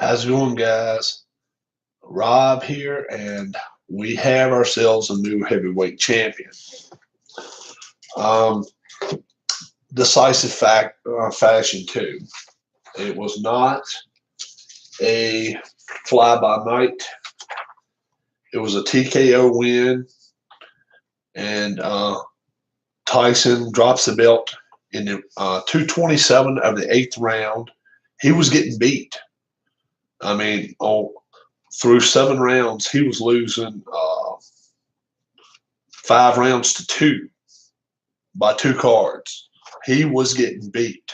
How's it going, guys? Rob here, and we have ourselves a new heavyweight champion. Um, Decisive fashion too. It was not a fly by night. It was a TKO win, and Tyson drops the belt in the 227 of the eighth round. He was getting beat. I mean, through 7 rounds, he was losing 5 rounds to 2 by 2 cards. He was getting beat.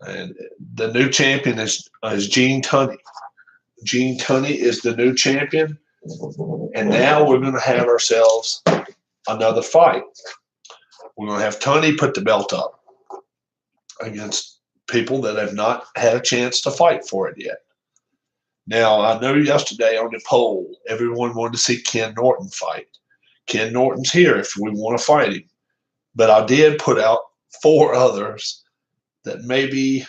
And the new champion is Gene Tunney. Gene Tunney is the new champion. And now we're going to have ourselves another fight. We're going to have Tunney put the belt up against people that have not had a chance to fight for it yet. Now, I know yesterday on the poll, everyone wanted to see Ken Norton fight. Ken Norton's here if we want to fight him. But I did put out 4 others that maybe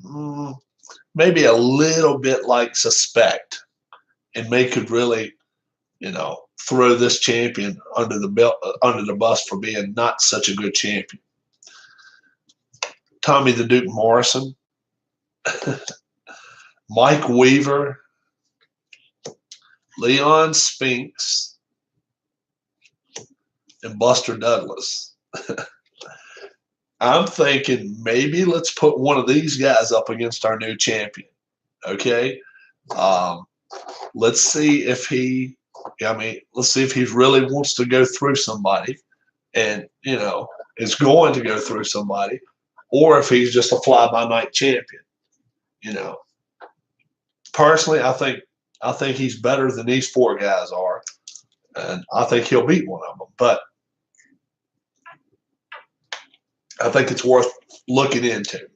a little bit like suspect and could really, throw this champion under the bus for being not such a good champion. Tommy the Duke Morrison, Mike Weaver, Leon Spinks, and Buster Douglas. I'm thinking maybe let's put one of these guys up against our new champion. Okay? Let's see if he really wants to go through somebody and, is going to go through somebody, or if he's just a fly-by-night champion. Personally, I think he's better than these 4 guys are, and I think he'll beat one of them. But I think it's worth looking into.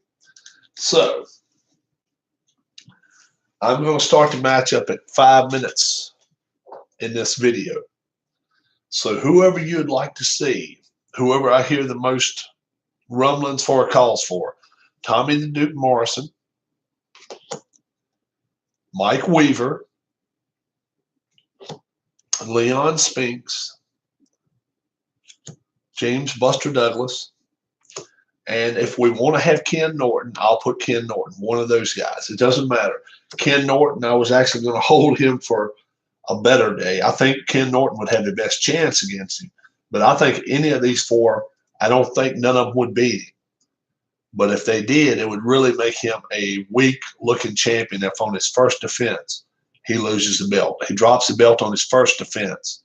So I'm going to start the matchup at 5 minutes in this video. So whoever you'd like to see, whoever I hear the most rumblings for or calls for, Tommy the Duke Morrison, Mike Weaver, Leon Spinks, James Buster Douglas, and if we want to have Ken Norton, I'll put Ken Norton, one of those guys. It doesn't matter. Ken Norton, I was actually going to hold him for a better day. I think Ken Norton would have the best chance against him. But I think any of these 4, I don't think none of them would beat him. But if they did, it would really make him a weak-looking champion if on his first defense he loses the belt. He drops the belt on his first defense.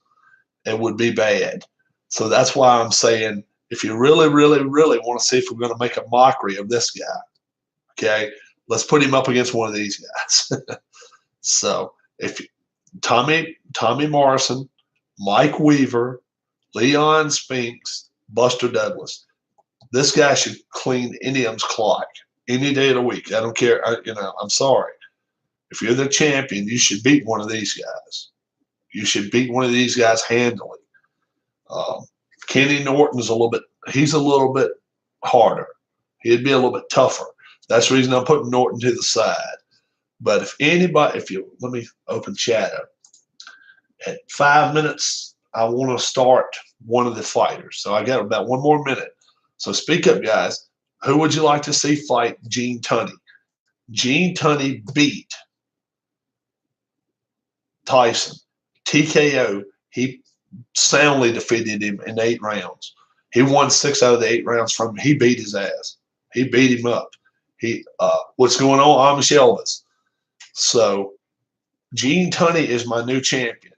It would be bad. So that's why I'm saying if you really, really, really want to see if we're going to make a mockery of this guy, okay, let's put him up against one of these guys. So if Tommy Morrison, Mike Weaver, Leon Spinks, Buster Douglas. This guy should clean any of them's clock any day of the week. I don't care. I'm sorry. If you're the champion, you should beat one of these guys. You should beat one of these guys handily. Kenny Norton is a little bit harder. He'd be a little bit tougher. That's the reason I'm putting Norton to the side. But let me open chat up. At 5 minutes, I want to start one of the fighters. So I got about 1 more minute. So speak up, guys. Who would you like to see fight Gene Tunney? Gene Tunney beat Tyson. TKO. He soundly defeated him in 8 rounds. He won 6 out of the 8 rounds from him. He beat his ass. He beat him up. What's going on? I'm Elvis. So Gene Tunney is my new champion.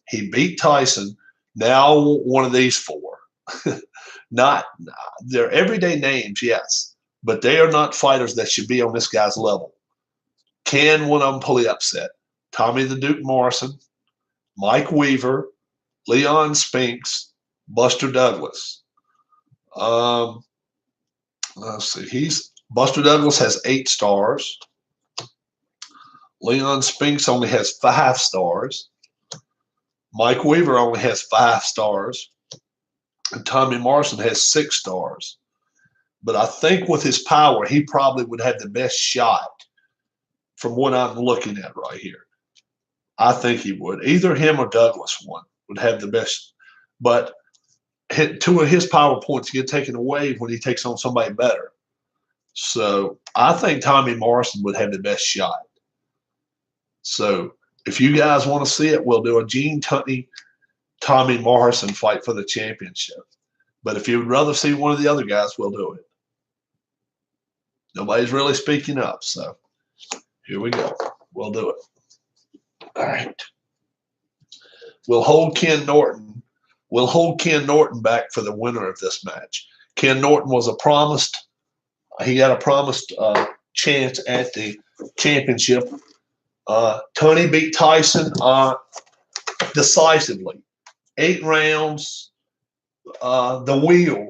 He beat Tyson. Now one of these 4. They're everyday names, yes, but they are not fighters that should be on this guy's level. Can one of them pull the upset? Tommy the Duke Morrison, Mike Weaver, Leon Spinks, Buster Douglas. Let's see. Buster Douglas has 8 stars. Leon Spinks only has 5 stars. Mike Weaver only has 5 stars. And Tommy Morrison has 6 stars. But I think with his power, he probably would have the best shot from what I'm looking at right here. I think he would. Either him or Douglas one would have the best. But two of his power points get taken away when he takes on somebody better. So I think Tommy Morrison would have the best shot. So if you guys want to see it, we'll do a Gene Tunney, Tommy Morrison fight for the championship. But if you would rather see one of the other guys, we'll do it. Nobody's really speaking up, so here we go. We'll do it. All right. We'll hold Ken Norton. We'll hold Ken Norton back for the winner of this match. Ken Norton was he got a promised chance at the championship. Tony beat Tyson decisively. 8 rounds. The wheel.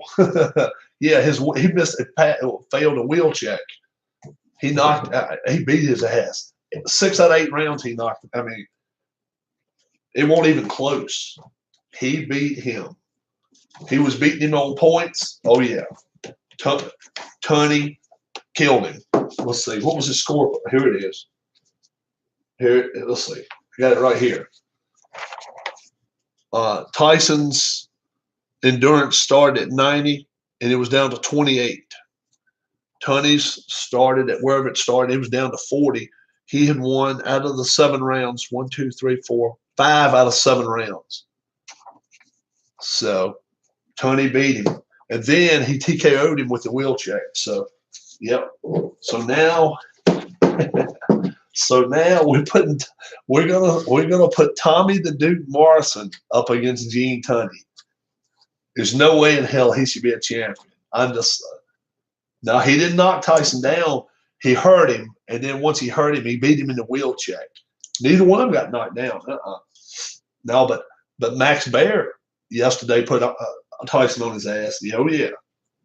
Yeah, he failed a wheel check. He beat his ass. 6 out of 8 rounds he knocked. I mean, it wasn't even close. He beat him. He was beating him on points. Oh, yeah. Tony killed him. Let's see. What was his score? Here it is. Let's see. I got it right here. Tyson's endurance started at 90, and it was down to 28. Tony's started at wherever it started. It was down to 40. He had won out of the 7 rounds, 1, 2, 3, 4, 5 out of 7 rounds. So Tony beat him. And then he TKO'd him with the wheel check. So, yep. So now we're gonna put Tommy the Duke Morrison up against Gene Tunney. There's no way in hell he should be a champion. Now he didn't knock Tyson down. He hurt him, and then once he hurt him, he beat him in the wheel check. Neither one of them got knocked down. No, but Max Baer yesterday put Tyson on his ass. Oh yeah,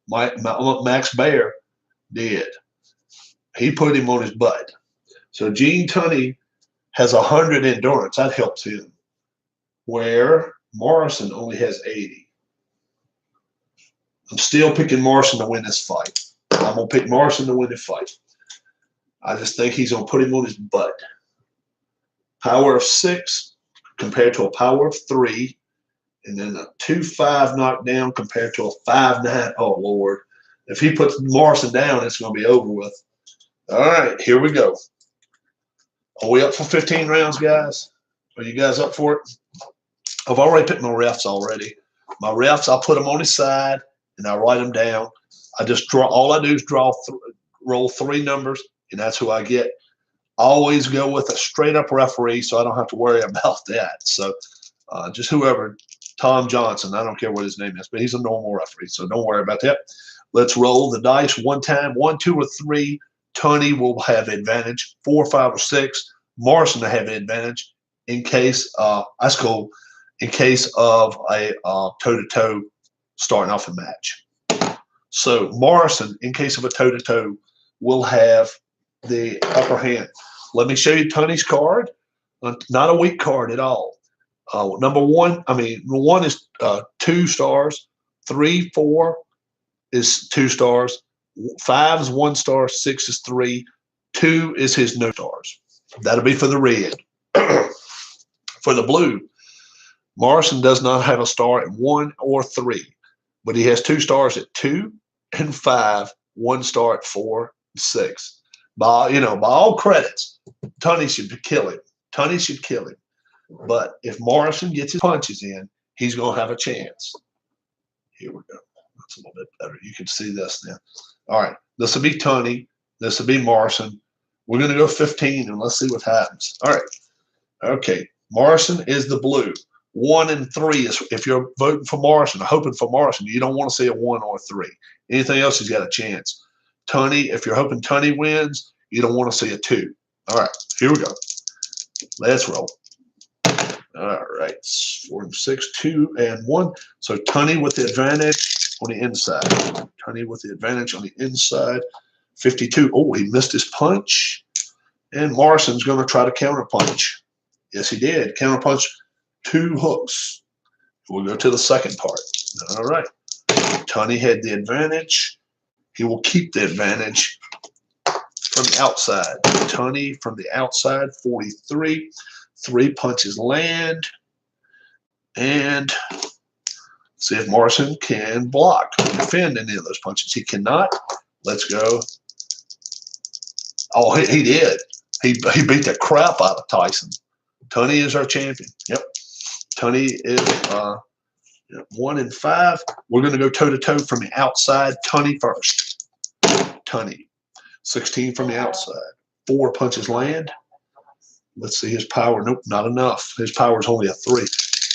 Max Baer did. He put him on his butt. So Gene Tunney has 100 endurance. That helps him. Where Morrison only has 80. I'm still picking Morrison to win this fight. I'm going to pick Morrison to win the fight. I just think he's going to put him on his butt. Power of 6 compared to a power of 3. And then a 2-5 knockdown compared to a 5-9. Oh, Lord. If he puts Morrison down, it's going to be over with. All right, here we go. Are we up for 15 rounds, guys? Are you guys up for it? I've already picked my refs already. My refs, I'll put them on his side, and I write them down. I just draw. All I do is roll 3 numbers, and that's who I get. I always go with a straight-up referee, so I don't have to worry about that. So just whoever, Tom Johnson, I don't care what his name is, but he's a normal referee, so don't worry about that. Let's roll the dice one time. 1, 2, or 3. Tony will have advantage. 4, 5, or 6. Morrison will have advantage in case that's cool. In case of a toe-to-toe starting off a match. So Morrison, in case of a toe-to-toe, will have the upper hand. Let me show you Tony's card. Not a weak card at all. Number 1, 1 is 2 stars. 3, 4 is 2 stars. 5 is 1 star. 6 is 3. 2 is his no stars. That'll be for the red. For the blue, Morrison does not have a star at 1 or 3, but he has 2 stars at 2 and 5, 1 star at 4 and 6. By all credits, Tony should kill him. Tony should kill him. But if Morrison gets his punches in, he's going to have a chance. Here we go. That's a little bit better. You can see this now. All right. This will be Tony. This will be Morrison. We're going to go 15, and let's see what happens. All right. Okay. Morrison is the blue. 1 and 3 is if you're voting for Morrison, hoping for Morrison, you don't want to see a 1 or a 3. Anything else, he's got a chance. Tony, if you're hoping Tony wins, you don't want to see a 2. All right, here we go. Let's roll. All right, 4 and 6, 2 and 1. So Tony with the advantage on the inside. Tony with the advantage on the inside. 52. Oh, he missed his punch. And Morrison's going to try to counter punch. Yes, he did. Counter punch. 2 hooks. We'll go to the second part. All right. Tony had the advantage. He will keep the advantage. from the outside. Tunney from the outside, 43. 3 punches land. And see if Morrison can block or defend any of those punches. He cannot. Let's go. Oh, he did. He beat the crap out of Tyson. Tunney is our champion. Yep. Tunney is 1-5. We're going to go toe-to-toe from the outside. Tunney first. Tunney. 16 from the outside. 4 punches land. Let's see his power. Nope, not enough. His power is only a 3.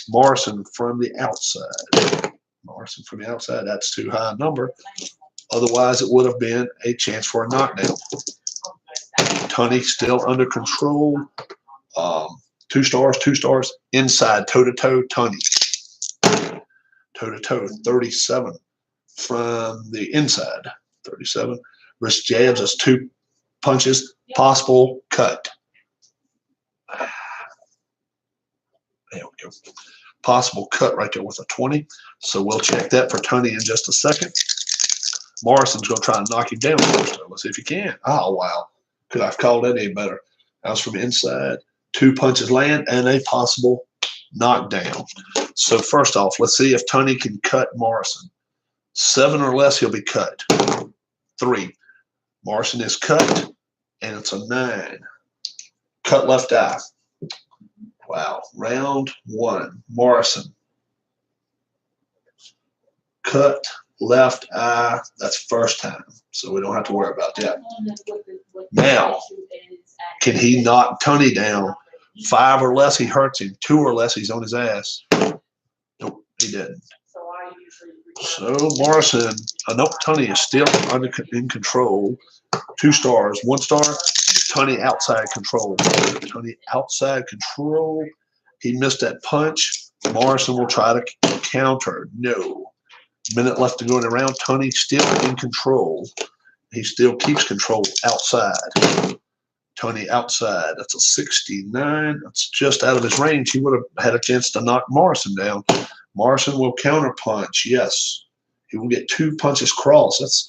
Morrison from the outside. Morrison from the outside. That's too high a number. Otherwise, it would have been a chance for a knockdown. Tunney still under control. 2 stars, 2 stars. Inside, toe-to-toe, Tunney. Toe-to-toe, 37 from the inside. 37. Wrist jabs, that's 2 punches. Possible cut. There we go. Possible cut right there with a 20. So we'll check that for Tunney in just a second. Morrison's going to try and knock him down first. Let's see if he can. Oh, wow. Could I have called that any better? That was from inside. 2 punches land and a possible knockdown. So first off, let's see if Tunney can cut Morrison. 7 or less, he'll be cut. 3. Morrison is cut, and it's a 9. Cut left eye. Wow. Round 1. Morrison. Cut left eye. That's first time, so we don't have to worry about that. Now, can he knock Tunney down? 5 or less, he hurts him. 2 or less, he's on his ass. Nope, he didn't. So Morrison, nope, Tunney is still in control. 2 stars, 1 star. Tunney outside control. Tunney outside control. He missed that punch. Morrison will try to counter. No. Minute left to go in the round. Tunney still in control. He still keeps control outside. Tunney outside. That's a 69. That's just out of his range. He would have had a chance to knock Morrison down. Morrison will counter punch. Yes. He will get 2 punches cross. That's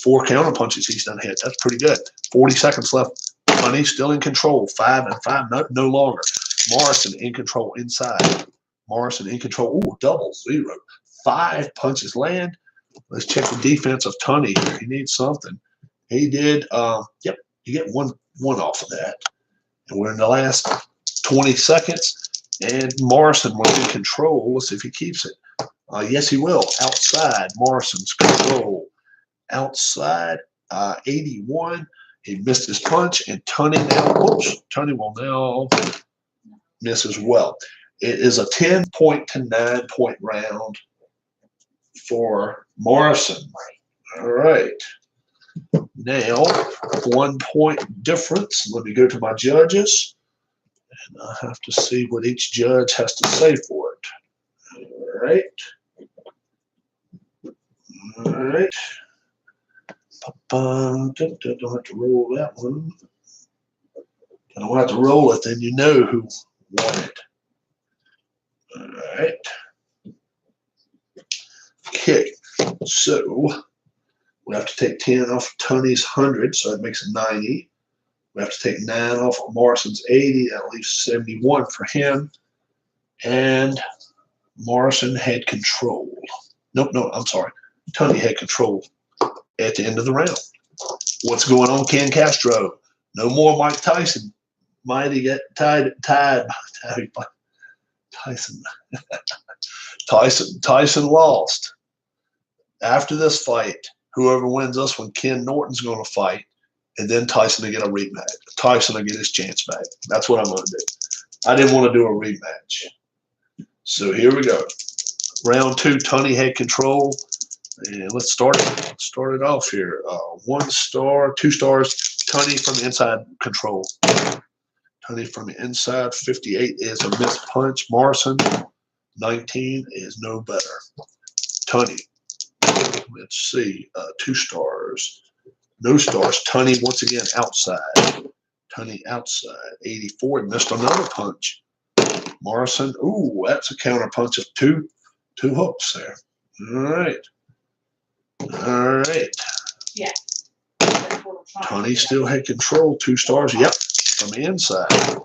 4 counter punches he's done hit. That's pretty good. 40 seconds left. Tunney still in control. 5-5. No longer. Morrison in control inside. Morrison in control. Ooh, double 0. 5 punches land. Let's check the defense of Tunney here. He needs something. He did. Yep. You get one off of that. And we're in the last 20 seconds. And Morrison was in control. Let's see if he keeps it. Yes, he will. Outside. Morrison's control. Outside. 81. He missed his punch. And Tunney now. Whoops. Tunney will now miss as well. It is a 10-point to 9-point round for Morrison. All right. Now, 1 point difference. Let me go to my judges. And I have to see what each judge has to say for it. All right. All right. Don't have to roll that one. I don't have to roll it, then you know who won it. All right. Okay. So we have to take 10 off Tunney's 100, so that makes it 90. We have to take 9 off of Morrison's 80. That leaves 71 for him. And Morrison had control. Nope, I'm sorry. Tunney had control at the end of the round. What's going on, Ken Castro? No more Mike Tyson. Mighty get tied by Tyson. Tyson lost. After this fight, whoever wins this one, Ken Norton's going to fight, and then Tyson will get a rematch. Tyson will get his chance back. That's what I'm going to do. I didn't want to do a rematch. So here we go. Round 2, Tunney had control. And let's start it off here. 1 star, 2 stars. Tunney from the inside control. Tunney from the inside. 58 is a missed punch. Morrison, 19 is no better. Tunney. Let's see. 2 stars. No stars. Tunney once again outside. Tunney outside. 84 missed another punch. Morrison. Ooh, that's a counter punch of two hooks there. All right. All right. Yeah. Tunney still had control. 2 stars. Yep, from the inside.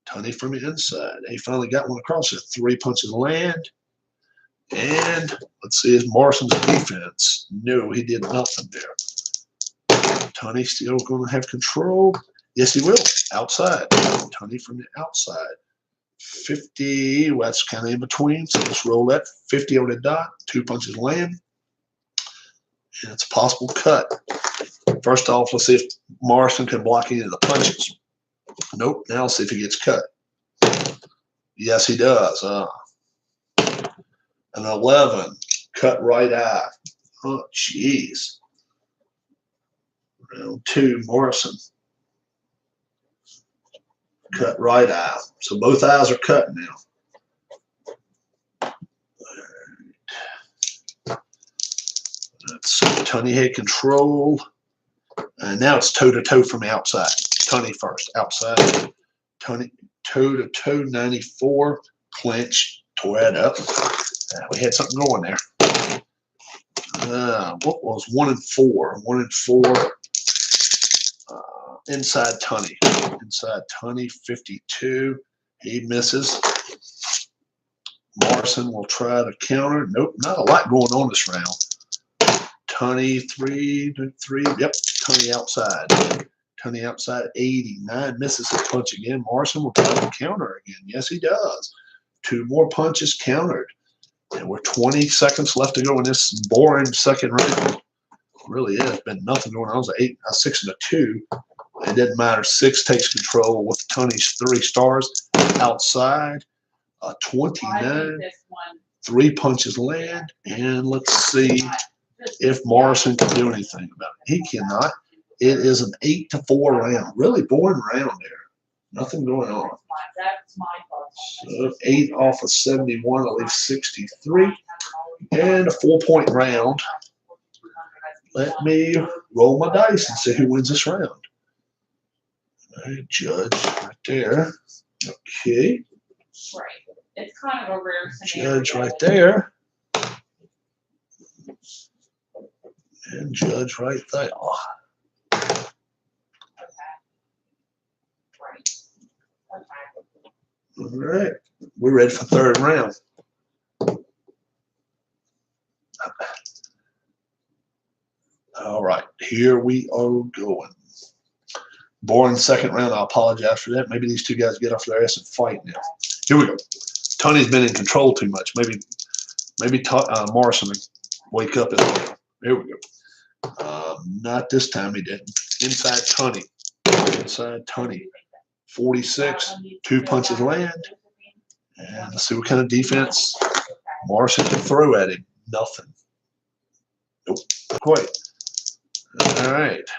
Tunney from the inside. He finally got one across it. 3 punches land. And let's see, is Morrison's defense? No, he did nothing there. Tunney still going to have control. Yes, he will. Outside. Tunney from the outside. 50. Well, that's kind of in between. So let's roll that. 50 on the dot. 2 punches land. And it's a possible cut. First off, let's see if Morrison can block any of the punches. Nope. Now let's see if he gets cut. Yes, he does. An 11. Cut right eye. Oh, jeez. Round 2, Morrison. Cut right eye. So both eyes are cut now. That's Tunney had control. And now it's toe-to-toe from the outside. Tunney first. Outside. Tunney toe-to-toe 94. Clinch. Tore that up. We had something going there. What was 1 and 4? 1 and 4. Inside Tunney. Inside Tunney, 52. He misses. Morrison will try to counter. Nope, not a lot going on this round. Tunney, 3. Yep, Tunney outside. Tunney outside, 89. Misses his punch again. Morrison will try to counter again. Yes, he does. 2 more punches countered. And we're 20 seconds left to go in this boring second round. It really is. Been nothing going on. It was a 6 and a 2. It didn't matter. 6 takes control with Tunney's 3 stars outside. 29. 3 punches land. And let's see if Morrison can do anything about it. He cannot. It is an 8-4 round. Really boring round there. Nothing going on. So 8 off of 71, I leave 63. And a 4-point round. Let me roll my dice and see who wins this round. All right, Judge right there. Okay. Right. It's kind of a rare scenario. Judge right there. And Judge right there. Okay. Right. Okay. All right. We're ready for third round. All right. Here we are going. Boring second round. I apologize for that. Maybe these 2 guys get off their ass and fight now. Here we go. Tunney's been in control too much. Maybe Morrison will wake up. Here we go. Not this time he didn't. Inside Tunney. Inside Tunney. 46. 2 punches land. And let's see what kind of defense Morrison can throw at him. Nothing. Nope. Quite. All right.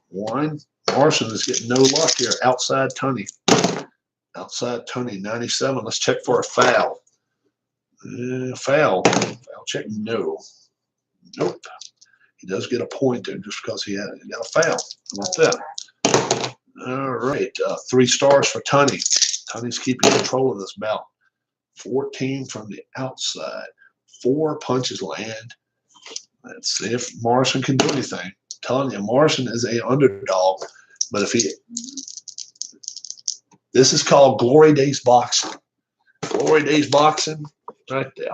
1. Morrison is getting no luck here. Outside Tunney. Outside Tunney, 97. Let's check for a foul. Foul. Foul check. No. Nope. He does get a point there just because he got a foul. How about that? All right. 3 stars for Tunney. Tunney's keeping control of this bout. 14 from the outside. 4 punches land. Let's see if Morrison can do anything. I'm telling you, Morrison is an underdog. But if this is called Glory Days Boxing. Glory Days Boxing, right there.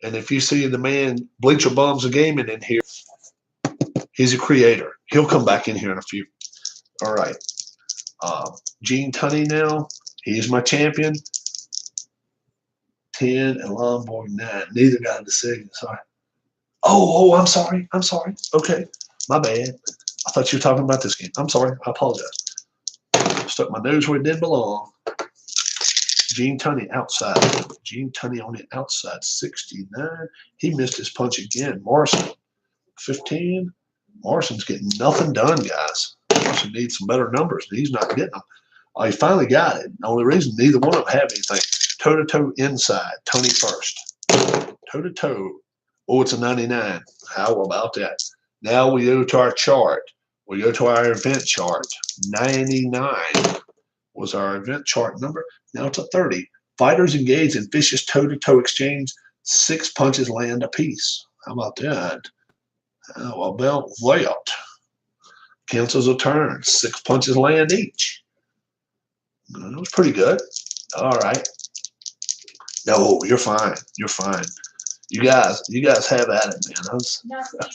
And if you see the man Bleacher Bums a Gaming in here, he's a creator. He'll come back in here in a few. All right. Gene Tunney now. He's my champion. 10 and Lombard 9. Neither got a decision. Sorry. Oh, I'm sorry. I'm sorry. Okay. My bad. I thought you were talking about this game. I'm sorry. I apologize. Stuck my nose where it didn't belong. Gene Tunney outside. Gene Tunney on the outside. 69. He missed his punch again. Morrison, 15. Morrison's getting nothing done, guys. Morrison needs some better numbers, and he's not getting them. He finally got it. The only reason neither one of them have anything. Toe-to-toe inside. Tunney first. Toe-to-toe. Oh, it's a 99. How about that? Now we go to our chart. We go to our event chart. 99 was our event chart number. Now it's a 30. Fighters engaged in vicious toe-to-toe exchange. 6 punches land apiece. How about that? How about that? cancels a turn. 6 punches land each. That was pretty good. All right. No, you're fine. You're fine. You guys have at it, man. No, see, you're still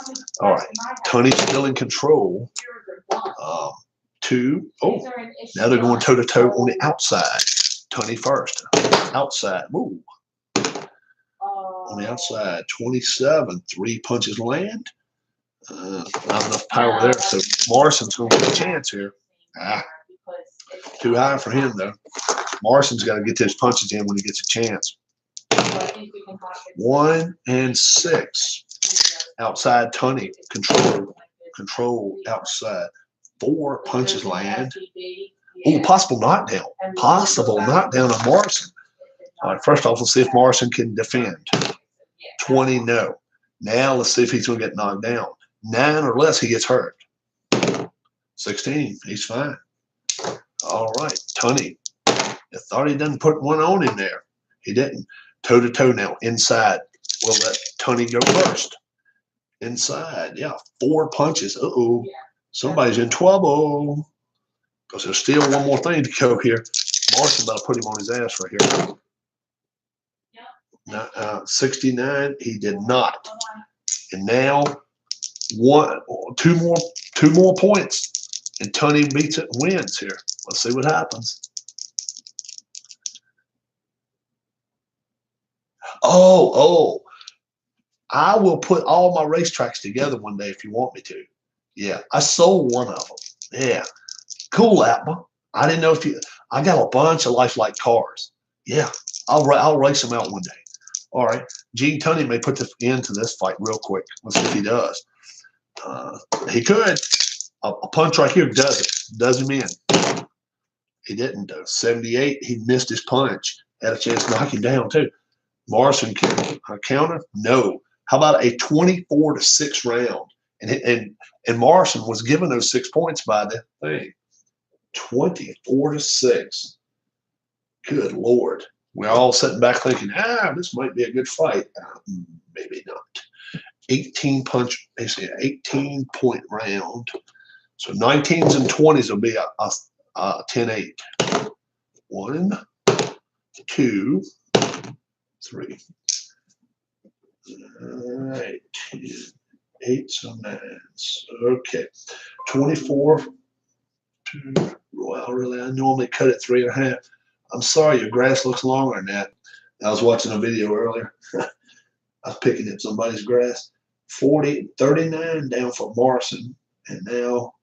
in All right. my house. Tony's still in control. You're the one. 2. Oh, Is there an issue now they're going on- toe to toe on the outside. Tony first. Outside. Woo. On the outside. 27. 3 punches land. Not enough power there. So Morrison's going to get a chance here. Ah. Too high for him, though. Morrison's got to get those punches in when he gets a chance. 1 and 6. Outside, Tony. Control outside. 4 punches land. Oh, possible knockdown. Possible knockdown of Morrison. All right, first off, let's see if Morrison can defend. 20, no. Now let's see if he's going to get knocked down. 9 or less, he gets hurt. 16, he's fine. All right, Tony. I thought he didn't put one on him there. He didn't. Toe to toe now, inside. We'll let Tony go first. Inside, yeah, 4 punches. Uh-oh. Somebody's in trouble. Because there's still one more thing to go here. Morrison about to put him on his ass right here. 69, he did not. And now, 2 more points. And Tony beats it and wins here. Let's see what happens. Oh. I will put all my racetracks together one day if you want me to. Yeah, I sold one of them. Yeah. Cool, Atma. I didn't know if you. I got a bunch of lifelike cars. Yeah, I'll race them out one day. All right, Gene Tunney may put the end to this fight real quick. Let's see if he does. He could. A punch right here does him in. He didn't though. 78. He missed his punch. Had a chance to knock him down too. Morrison can counter. No. How about a 24-6 round? And Morrison was given those 6 points by the thing. 24-6. Good Lord. We're all sitting back thinking, this might be a good fight. Maybe not. 18-point round. So 19s and 20s will be a 10-8. 1, 2, 3. All right. 8s and 9s. Okay. 24. Well, really, I normally cut it 3.5. I'm sorry, your grass looks longer than that. I was watching a video earlier. I was picking at somebody's grass. 39 down for Morrison. And now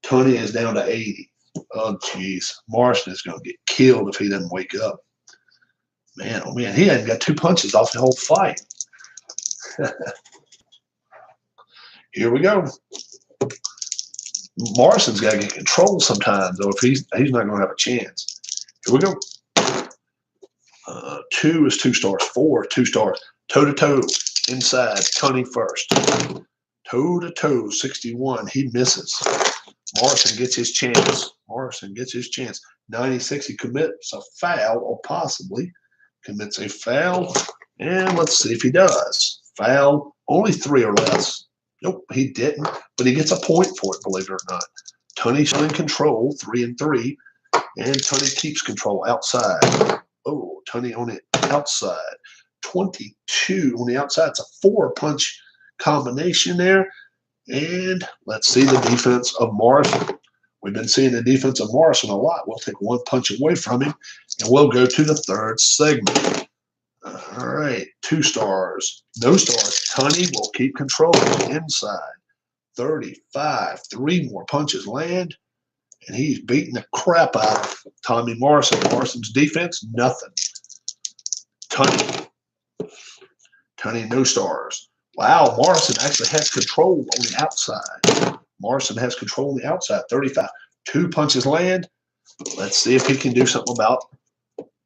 Tony is down to 80. Oh, jeez. Morrison is going to get killed if he doesn't wake up. Man, oh man, he hadn't got 2 punches off the whole fight. Here we go. Morrison's got to get control sometimes, though, if he's not going to have a chance. Here we go. 2 is 2 stars. 4, 2 stars. Toe to toe, inside. Tony first. Toe to toe, 61. He misses. Morrison gets his chance. 96. He commits a foul, or possibly commits a foul. And let's see if he does. Foul, only 3 or less. Nope, he didn't, but he gets a point for it, believe it or not. Tony's in control, 3 and 3, and Tony keeps control outside. Oh, Tony on it outside. 22 on the outside. It's a 4-punch combination there. And let's see the defense of Morrison. We've been seeing the defense of Morrison a lot. We'll take 1 punch away from him, and we'll go to the 3rd segment. All right, 2 stars. No stars. Tony will keep control inside. 35. 3 more punches land. And he's beating the crap out of Tommy Morrison. Morrison's defense, nothing. Tony, no stars. Wow, Morrison actually has control on the outside. Morrison has control on the outside. 35. 2 punches land. Let's see if he can do something about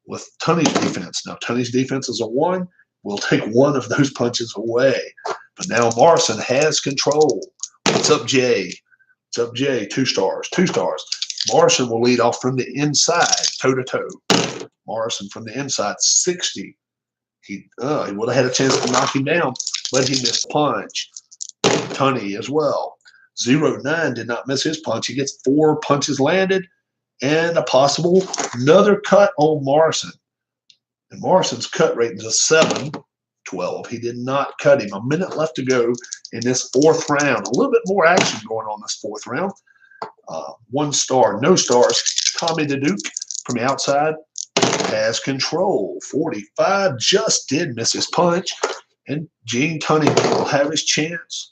with Tony's defense. Now, Tony's defense is a 1. We'll take 1 of those punches away. But now Morrison has control. What's up, Jay? 2 stars. 2 stars. Morrison will lead off from the inside, toe to toe. Morrison from the inside, 60. He would have had a chance to knock him down, but he missed a punch. Tony as well. 09 did not miss his punch. He gets 4 punches landed and a possible another cut on Morrison. And Morrison's cut rating is a 7-12. He did not cut him. A minute left to go in this 4th round. A little bit more action going on this 4th round. 1 star, no stars. Tommy the Duke from the outside has control. 45 just did miss his punch. And Gene Tunney will have his chance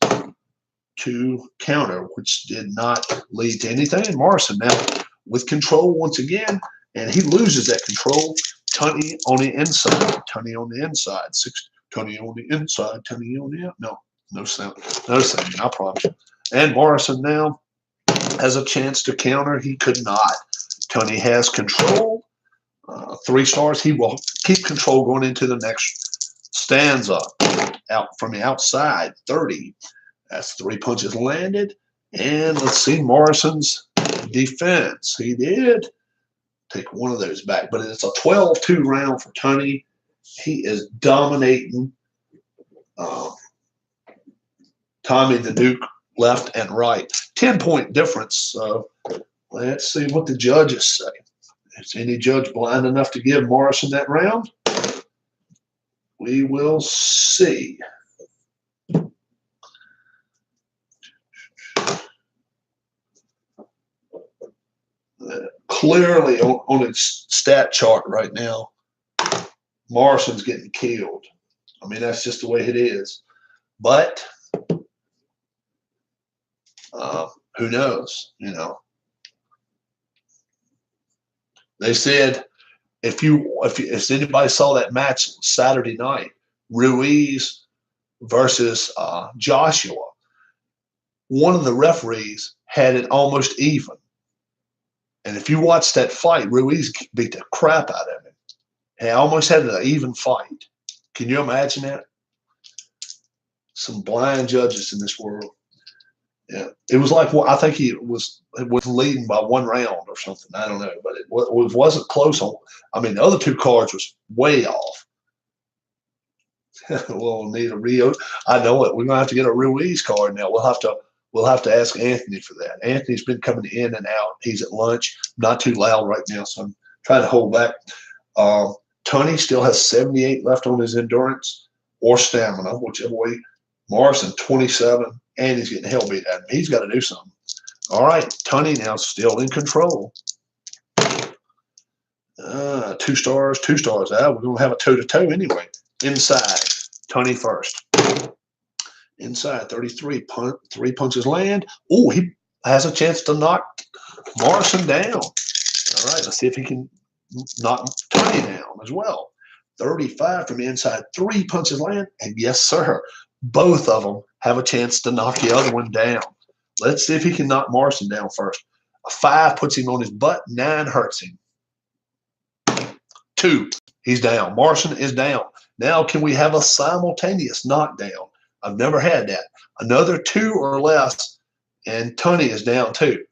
to counter, which did not lead to anything. And Morrison now with control once again, and he loses that control. Tunney on the inside. Tunney on the inside. Tunney on the inside. Tunney on the outside. No sound. No sound. I promise you. And Morrison now has a chance to counter. He could not. Tunney has control. 3 stars. He will keep control going into the next stanza. Out from the outside. 30. That's 3 punches landed. And let's see Morrison's defense. He did take one of those back, but it's a 12-2 round for Tunney. He is dominating Tommy the Duke left and right. 10-point difference. So let's see what the judges say. Is any judge blind enough to give Morrison that round? We will see. Clearly on its stat chart right now, Morrison's getting killed. I mean, that's just the way it is. But who knows? You know, they said if anybody saw that match Saturday night, Ruiz versus Joshua, one of the referees had it almost even. And if you watch that fight, Ruiz beat the crap out of him. He almost had an even fight. Can you imagine that? Some blind judges in this world. Yeah, it was like, well, I think he was leading by 1 round or something. I don't know, but it wasn't close. I mean, the other 2 cards was way off. We'll need a Rio. I know it. We're gonna have to get a Ruiz card now. We'll have to ask Anthony for that. Anthony's been coming in and out. He's at lunch. Not too loud right now, so I'm trying to hold back. Tunney still has 78 left on his endurance or stamina, whichever way. Morrison, 27, and he's getting hell beat at him. He's got to do something. All right, Tunney now still in control. 2 stars, 2 stars. We're going to have a toe-to-toe anyway. Inside, Tunney first. Inside, 33, 3 punches land. Oh, he has a chance to knock Morrison down. All right, let's see if he can knock Tunney down as well. 35 from the inside, 3 punches land. And yes, sir, both of them have a chance to knock the other one down. Let's see if he can knock Morrison down first. A 5 puts him on his butt. 9 hurts him. 2, he's down. Morrison is down. Now can we have a simultaneous knockdown? I've never had that. Another 2 or less, and Tunney is down too.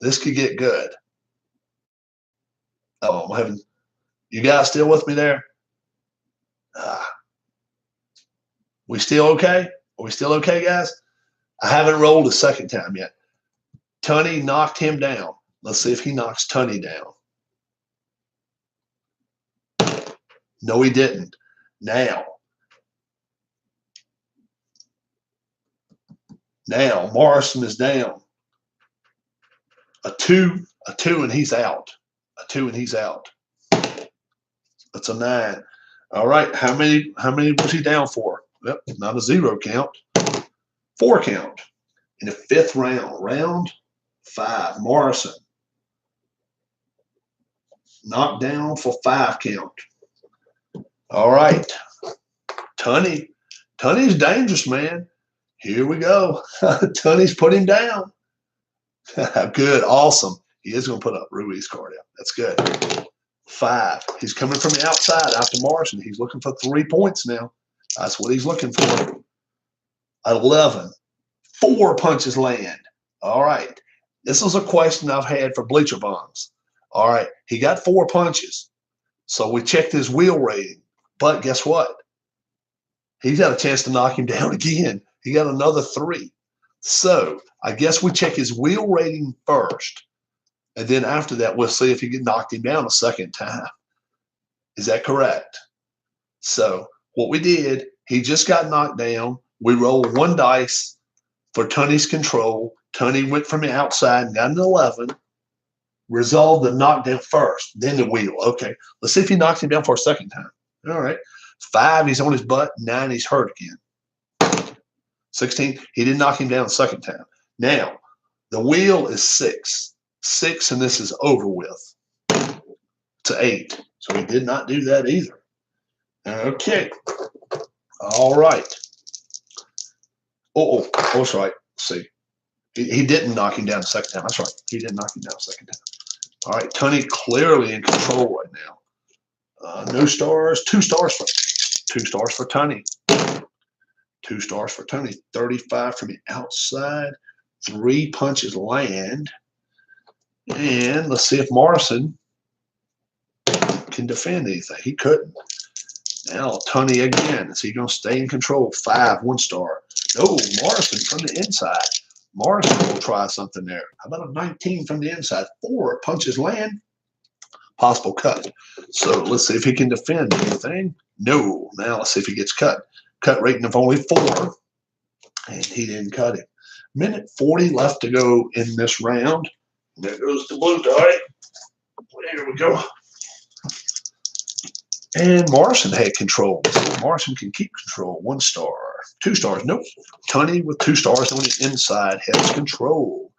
This could get good. Oh, I'm having. You guys still with me there? We still okay? Are we still okay, guys? I haven't rolled a second time yet. Tunney knocked him down. Let's see if he knocks Tunney down. No, he didn't. Now, Morrison is down. A two, and he's out. A 2, and he's out. That's a 9. All right, how many was he down for? Yep, not a 0 count. 4 count. In the 5th round, round 5, Morrison knocked down for 5 count. All right, Tunney's dangerous, man. Here we go. Tunney's put him down. Good, awesome. He is going to put up Ruiz card out. That's good. 5. He's coming from the outside after Morrison. He's looking for 3 points now. That's what he's looking for. 11. 4 punches land. All right. This is a question I've had for Bleacher Bombs. All right. He got 4 punches. So we checked his wheel rating. But guess what? He's got a chance to knock him down again. He got another 3. So I guess we check his wheel rating first. And then after that, we'll see if he can knock him down a second time. Is that correct? So what we did, he just got knocked down. We rolled 1 dice for Tony's control. Tony went from the outside and got an 11. Resolved the knockdown first, then the wheel. Okay, let's see if he knocks him down for a second time. All right. 5, he's on his butt. 9, he's hurt again. 16, he didn't knock him down the second time. Now, the wheel is 6. 6, and this is over with. To 8. So he did not do that either. Okay. All right. Oh, that's right. Let's see. He didn't knock him down the second time. That's right. He didn't knock him down the second time. All right. Tony clearly in control right now. No stars. 2 stars for 2 stars for Tony. 2 stars for Tony. 35 from the outside. 3 punches land. And let's see if Morrison can defend anything. He couldn't. Now Tony again. Is he going to stay in control? 5, 1 star. No, Morrison from the inside. Morrison will try something there. How about a 19 from the inside? 4 punches land. Possible cut. So let's see if he can defend anything. No. Now let's see if he gets cut. Cut rating of only 4. And he didn't cut him. Minute 40 left to go in this round. There goes the blue die. There we go. And Morrison had control. So Morrison can keep control. 1 star. 2 stars. Nope. Tony with 2 stars on the inside has control.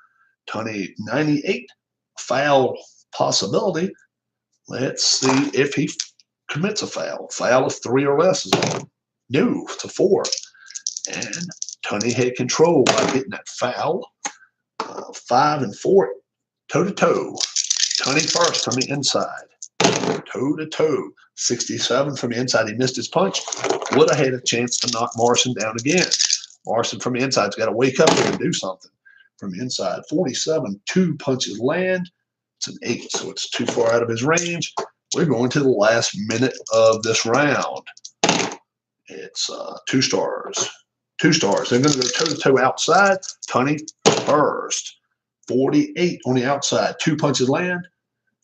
Tony 98. Foul possibility. Let's see if he commits a foul. Foul of 3 or less is on. No, to 4. And Tony had control by getting that foul. 5 and 4. Toe to toe. Tony first from the inside. Toe to toe. 67 from the inside. He missed his punch. Would have had a chance to knock Morrison down again. Morrison from the inside's got to wake up here and do something. From the inside. 47. 2 punches land. It's an 8, so it's too far out of his range. We're going to the last minute of this round. It's 2 stars. 2 stars. They're going to go toe to toe outside. Tony first. 48 on the outside. 2 punches land.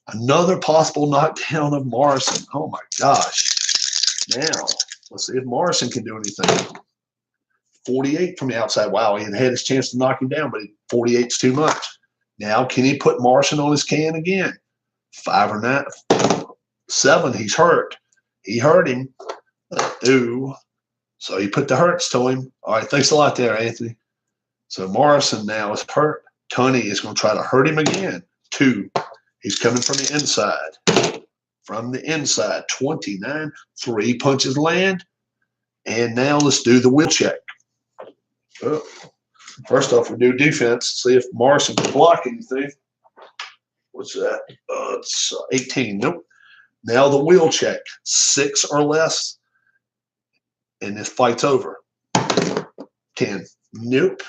Another possible knockdown of Morrison. Oh my gosh. Now, let's see if Morrison can do anything. 48 from the outside. Wow, he had his chance to knock him down, but 48's too much. Now, can he put Morrison on his can again? 5 or 9. 7, he's hurt. He hurt him. Ooh. So he put the hurts to him. All right, thanks a lot there, Anthony. So Morrison now is hurt. Tony is going to try to hurt him again. 2. He's coming from the inside. From the inside. 29. 3 punches land. And now let's do the wheel check. Oh. First off, we do defense. See if Morrison can block anything. What's that? It's 18. Nope. Now the wheel check. 6 or less. And this fight's over. 10. Nope.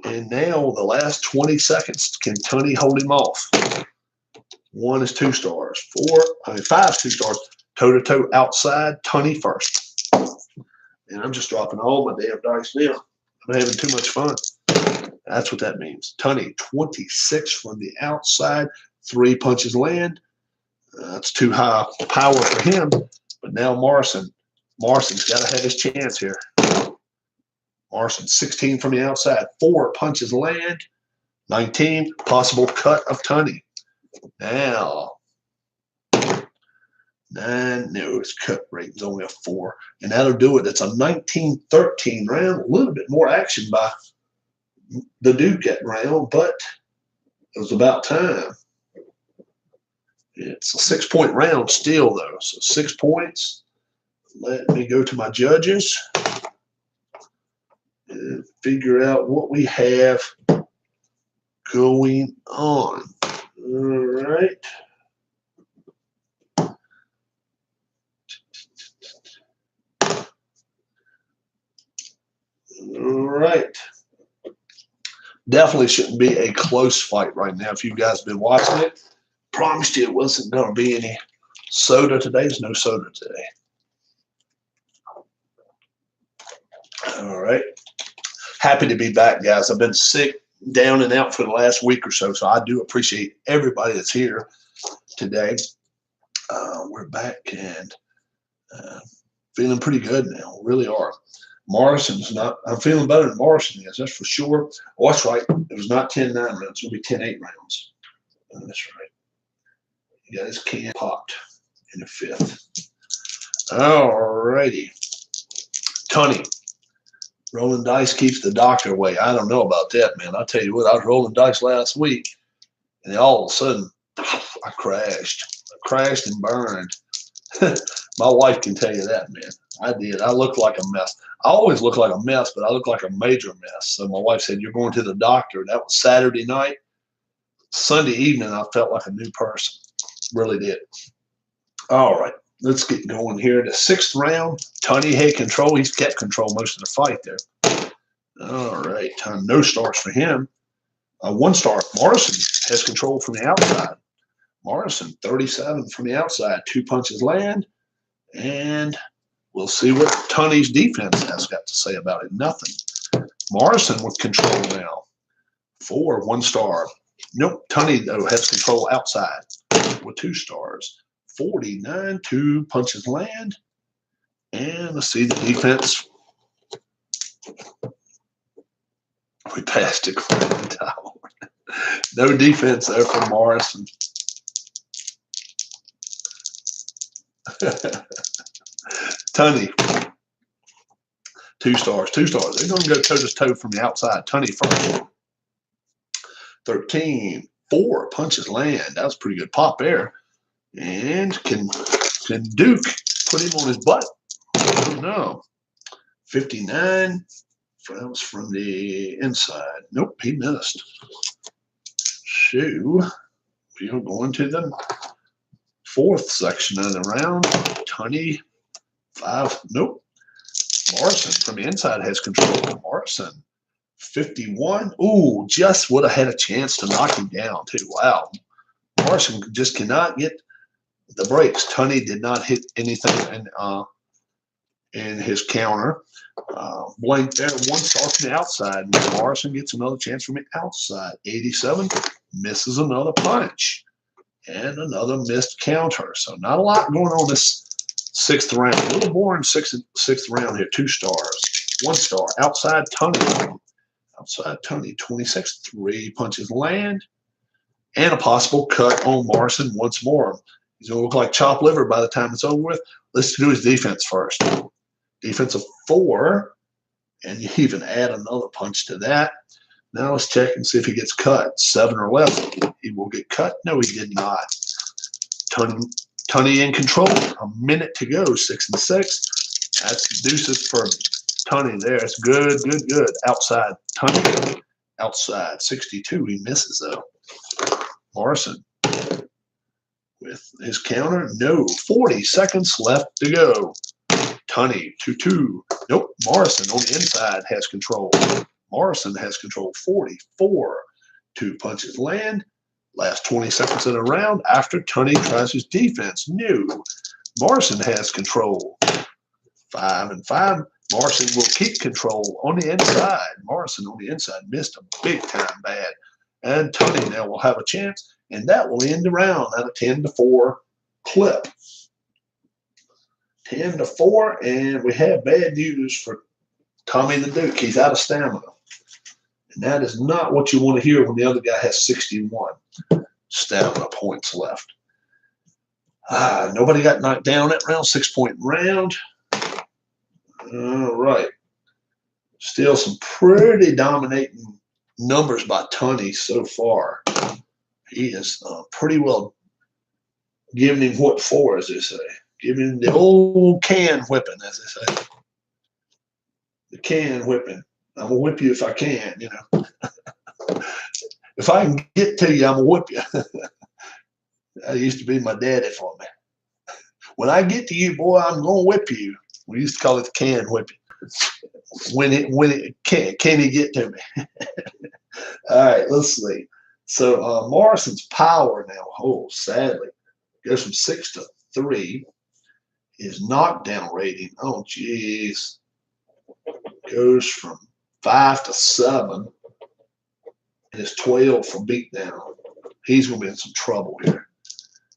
And now the last 20 seconds. Can Tony hold him off? 1 is 2 stars. 5 is 2 stars. Toe to toe outside. Tony first. And I'm just dropping all my damn dice now. I'm having too much fun. That's what that means. Tony 26 from the outside. 3 punches land. That's too high power for him. But now Morrison's got to have his chance here. Morrison 16 from the outside. 4 punches land. 19 possible cut of Tony. Now 9, no, his cut rate is only a 4. And that'll do it. It's a 19-13 round. A little bit more action by the Duquette round, but it was about time. It's a 6-point round still, though. So 6 points. Let me go to my judges and figure out what we have going on. All right. All right. Definitely shouldn't be a close fight right now. If you guys have been watching it, promised you it wasn't going to be any soda today. There's no soda today. All right. happy to be back, guys. I've been sick, down and out for the last week or so, so I do appreciate everybody that's here today. We're back and feeling pretty good now. Really are. Morrison's not. I'm feeling better than Morrison is. That's for sure. Oh, that's right. It was not 10-9 rounds. It'll be 10-8 rounds. That's right. He got his can popped in the 5th. All righty. Tony. Rolling dice keeps the doctor away. I don't know about that, man. I'll tell you what, I was rolling dice last week, and then all of a sudden, I crashed. I crashed and burned. My wife can tell you that, man. I did. I looked like a mess. I always look like a mess, but I look like a major mess. So my wife said, "You're going to the doctor." That was Saturday night. Sunday evening, I felt like a new person. Really did. All right. Let's get going here. The 6th round, Tony had control. He's kept control most of the fight there. All right. No stars for him. 1 star. Morrison has control from the outside. Morrison, 37 from the outside. 2 punches land. And we'll see what Tony's defense has got to say about it. Nothing. Morrison with control now. 4, 1 star. Nope. Tony, though, has control outside with 2 stars. 49, 2 punches land. And let's see the defense. We passed it. No defense there for Morrison. Tony, 2 stars, 2 stars. They're going to go toe-to-toe from the outside. Tony first. 13, 4 punches land. That was a pretty good pop there. And can Duke put him on his butt? Oh, no. 59. That was from the inside. Nope, he missed. So we are going to the 4th section of the round. Tony, 5. Nope. Morrison from the inside has control. Morrison, 51. Ooh, just would have had a chance to knock him down, too. Wow. Morrison just cannot get the breaks. Tony did not hit anything in his counter. Blank there, 1 star from the outside. Morrison gets another chance from the outside. 87, misses another punch. And another missed counter. So not a lot going on this 6th round. A little boring 6th round here. 2 stars. 1 star. Outside Tony. Outside Tony. 26, 3 punches land. And a possible cut on Morrison once more. He's going to look like chopped liver by the time it's over with. Let's do his defense first. Defense of 4. And you even add another punch to that. Now let's check and see if he gets cut. 7 or less. He will get cut. No, he did not. Tony in control. A minute to go. 6 and 6. That's deuces for Tony there. It's good, good, good. Outside Tony. Outside 62. He misses though. Morrison with his counter. No. 40 seconds left to go. Tony 2-2. Nope. Morrison on the inside has control. Morrison has control. 44. 2 punches land. Last 20 seconds of the round after Tony tries his defense. No. Morrison has control. 5 and 5. Morrison will keep control on the inside. Morrison on the inside missed a big time bad. And Tony now will have a chance. And that will end the round at a 10-4 clip. 10-4. And we have bad news for Tommy the Duke. He's out of stamina. And that is not what you want to hear when the other guy has 61 stamina points left. Nobody got knocked down that round. 6-point round. All right. Still some pretty dominating numbers by Tony so far. He is pretty well giving him what for, as they say. Giving him the old can whipping, as they say. The can whipping. I'm going to whip you if I can, you know. If I can get to you, I'm going to whip you. That used to be my daddy for me. When I get to you, boy, I'm going to whip you. We used to call it the can whipping. When it can he get to me? All right, let's see. So Morrison's power now, sadly, goes from 6 to 3. His knockdown rating, geez, goes from 5-7. And it's 12 for beatdown. He's going to be in some trouble here.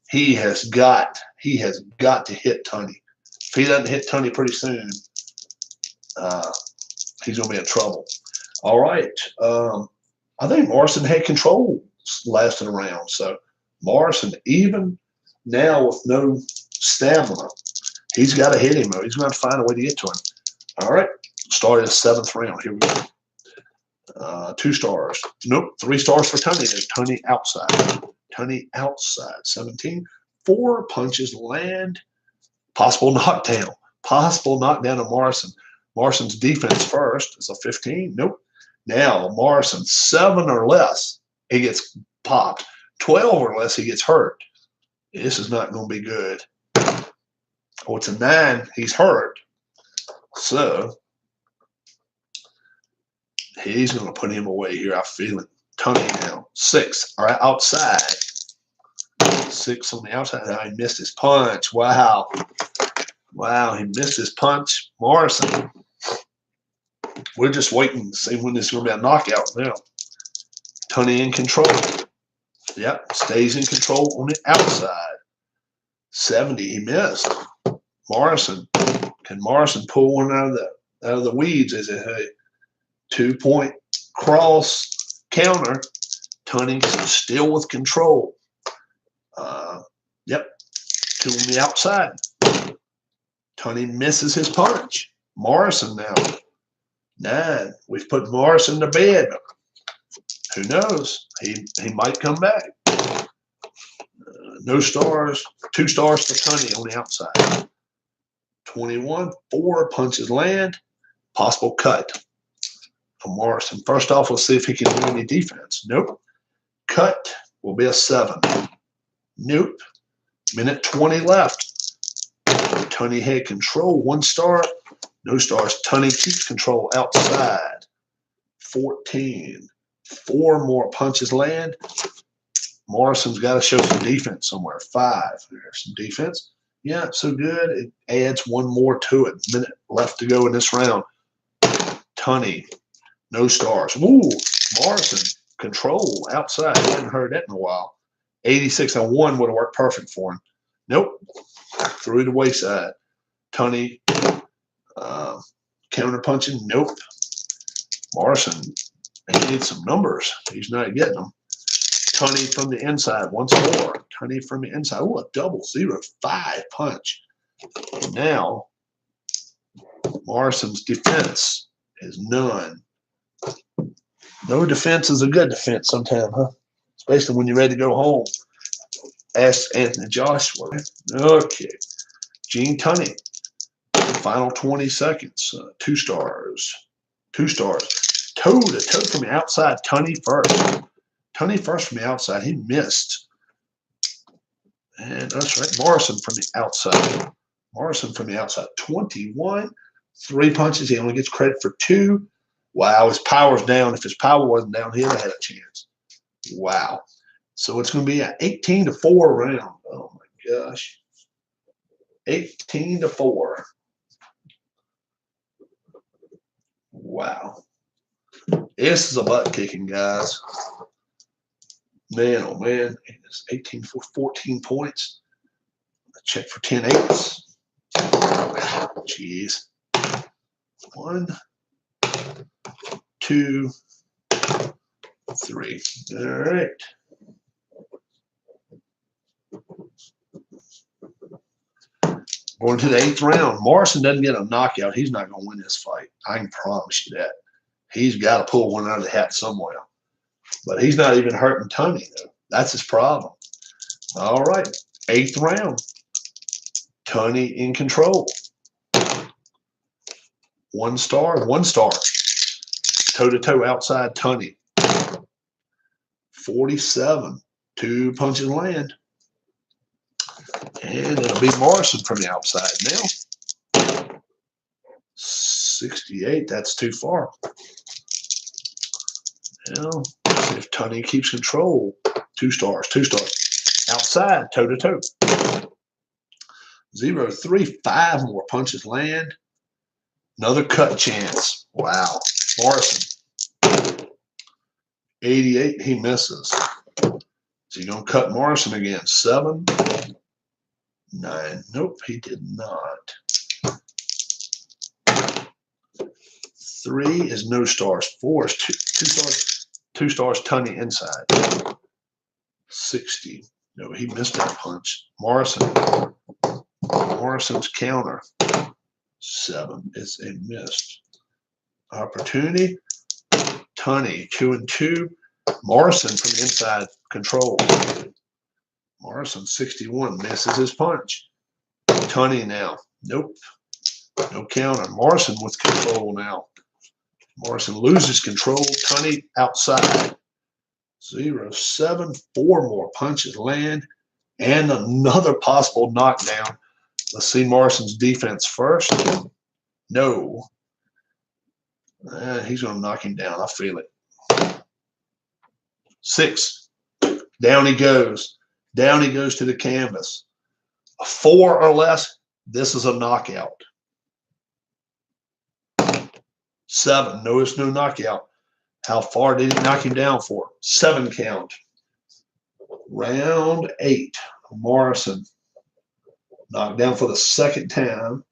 He has got to hit Tunney. If he doesn't hit Tunney pretty soon, he's going to be in trouble. All right. I think Morrison had control lasting around. So Morrison, even now with no stamina, he's got to hit him. He's going to find a way to get to him. All right. Started the 7th round. Here we go. 2 stars. Nope. 3 stars for Tunney. There's Tunney outside. Tunney outside. 17. 4 punches land. Possible knockdown. Possible knockdown of Morrison. Morrison's defense first. It's a 15. Nope. Now, Morrison, 7 or less, he gets popped. 12 or less, he gets hurt. This is not going to be good. Oh, it's a 9. He's hurt. So, he's going to put him away here. I feel it. Tunney now. 6. All right, outside. 6 on the outside. Now he missed his punch. Wow. Wow, he missed his punch. Morrison. We're just waiting to see when this is going to be a knockout now. Tunney in control. Yep, stays in control on the outside. 70, he missed. Morrison. Can Morrison pull one out of the weeds? Is it a 2-point cross counter? Tunney still with control. Yep, 2 on the outside. Tunney misses his punch. Morrison now. 9. We've put Morrison to bed. Who knows? He might come back. No stars. 2 stars for Tunney on the outside. 21. 4 punches land. Possible cut for Morrison. First off, let's see if he can do any defense. Nope. Cut will be a 7. Nope. Minute 20 left. Tunney had control. 1 star. No stars. Tunney keeps control outside. 14. 4 more punches land. Morrison's got to show some defense somewhere. 5. There's some defense. Yeah, so good. It adds 1 more to it. Minute left to go in this round. Tunney. No stars. Ooh, Morrison. Control outside. He hadn't heard that in a while. 86 and 1 would have worked perfect for him. Nope. Through the wayside. Tunney. Counter punching. Nope. Morrison. He needs some numbers. He's not getting them. Tunney from the inside once more. Tunney from the inside. Oh, a double 0-5 punch. And now, Morrison's defense is none. No defense is a good defense sometimes, huh? Especially when you're ready to go home. Ask Anthony Joshua. Okay. Gene Tunney. Final 20 seconds. 2 stars. 2 stars. Toe-to-toe from the outside. Tunney first. Tunney first from the outside. He missed. And that's right. Morrison from the outside. Morrison from the outside. 21. 3 punches. He only gets credit for 2. Wow, his power's down. If his power wasn't down, he'd have had a chance. Wow. So it's going to be an 18-4 round. Oh, my gosh. 18-4. Wow. This is a butt kicking, guys. Man, oh, man. It's 18 for 14 points. Check for 10-8s. Jeez. 1, 2, 3. All right. Going to the 8th round. Morrison doesn't get a knockout. He's not going to win this fight. I can promise you that. He's got to pull one out of the hat somewhere. But he's not even hurting Tunney, though. That's his problem. All right. 8th round. Tunney in control. 1 star. 1 star. Toe-to-toe outside Tunney. 47. 2 punches land. And it'll be Morrison from the outside now. 68. That's too far. Now, see if Tunney keeps control. 2 stars. 2 stars. Outside, toe-to-toe. 0-3. 5 more punches land. Another cut chance. Wow. Morrison. 88, he misses. Is he going to cut Morrison again? 7, 9. Nope, he did not. 3 is no stars. 4 is two stars. 2 stars, Tunney inside. 60. No, he missed that punch. Morrison's counter. 7 is a missed opportunity. Tunney, 2 and 2. Morrison from the inside control. Morrison, 61, misses his punch. Tunney now. Nope. No counter. Morrison with control now. Morrison loses control. Tunney outside. 0-7. 4 more punches land. And another possible knockdown. Let's see Morrison's defense first. No. He's going to knock him down. I feel it. 6. Down he goes. Down he goes to the canvas. A 4 or less, this is a knockout. 7. Notice no knockout. How far did he knock him down for? 7 count. Round 8. Morrison knocked down for the second time.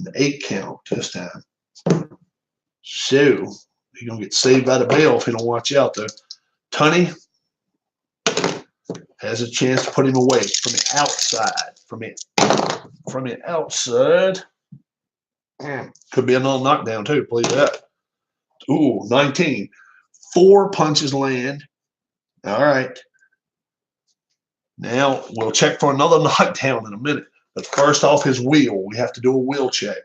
An 8 count this time. So he's going to get saved by the bell if he don't watch out, though. Tunney has a chance to put him away from the outside. From the outside. Could be another knockdown, too. Believe that. Ooh, 19. 4 punches land. All right. Now, we'll check for another knockdown in a minute. But first off his wheel, we have to do a wheel check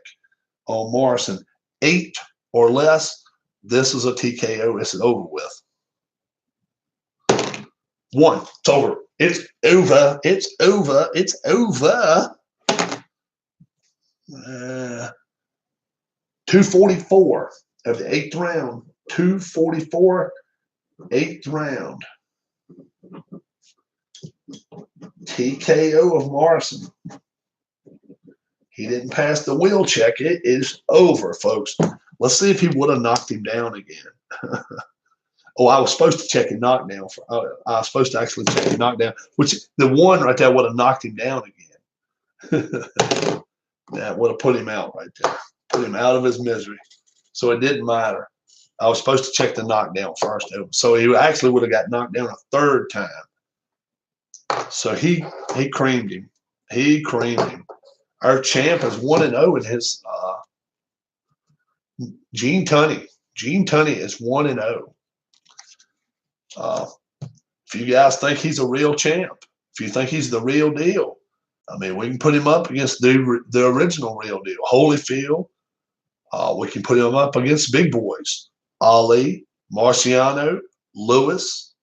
on Morrison. 8 or less, this is a TKO. This is over with. 1. It's over. It's over. It's over. It's over. 244 of the 8th round. 244, 8th round. TKO of Morrison. He didn't pass the wheel check. It is over, folks. Let's see if he would have knocked him down again. Oh, I was supposed to check a knockdown. I was supposed to actually check a knockdown, which the 1 right there would have knocked him down again. That would have put him out right there. Put him out of his misery. So it didn't matter. I was supposed to check the knockdown first. So he actually would have got knocked down a 3rd time. So he creamed him. He creamed him. Our champ is 1-0 in his Gene Tunney. Gene Tunney is 1-0. If you guys think he's a real champ, if you think he's the real deal, I mean, we can put him up against the original real deal, Holyfield. We can put him up against big boys, Ali, Marciano, Lewis.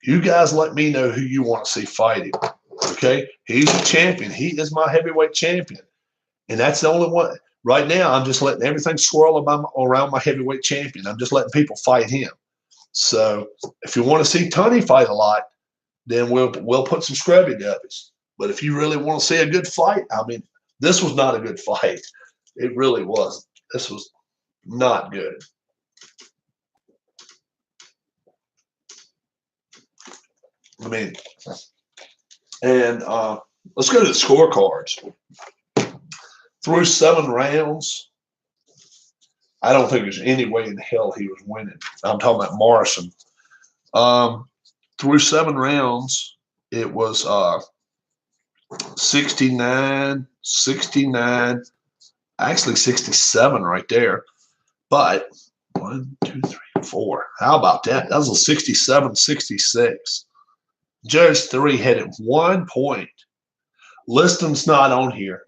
You guys let me know who you want to see fighting. Okay? He's a champion. He is my heavyweight champion. And that's the only one. Right now, I'm just letting everything swirl around my heavyweight champion. I'm just letting people fight him. So if you want to see Tunney fight a lot, then we'll put some scrubby dubbies. But if you really want to see a good fight, I mean, this was not a good fight. It really wasn't. This was not good. I mean, and let's go to the scorecards. Through 7 rounds, I don't think there's any way in hell he was winning. I'm talking about Morrison. Through 7 rounds, it was 69, 69, actually 67 right there. But 1, 2, 3, 4. How about that? That was a 67, 66. Judge 3 had it 1 point. Liston's not on here.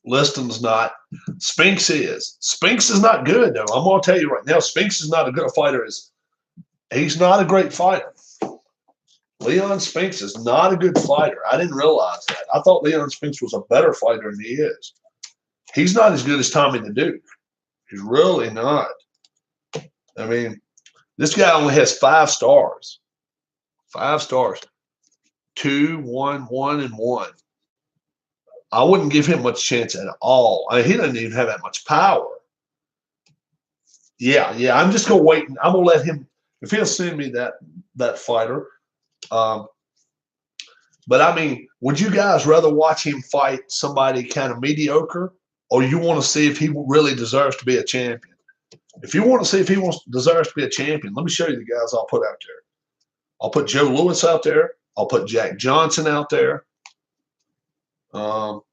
Liston's not. Spinks is. Spinks is not good, though. I'm going to tell you right now, Spinks is not a good fighter. He's not a great fighter. Leon Spinks is not a good fighter. I didn't realize that. I thought Leon Spinks was a better fighter than he is. He's not as good as Tommy the Duke. He's really not. I mean, this guy only has 5 stars. 5 stars. 2, 1, 1, and 1. I wouldn't give him much chance at all. I mean, he doesn't even have that much power. Yeah. I'm just gonna wait. I'm gonna let him. If he'll send me that fighter. But I mean, would you guys rather watch him fight somebody kind of mediocre, or you want to see if he really deserves to be a champion? If you want to see if he deserves to be a champion, let me show you the guys I'll put out there. I'll put Joe Louis out there. I'll put Jack Johnson out there. I'll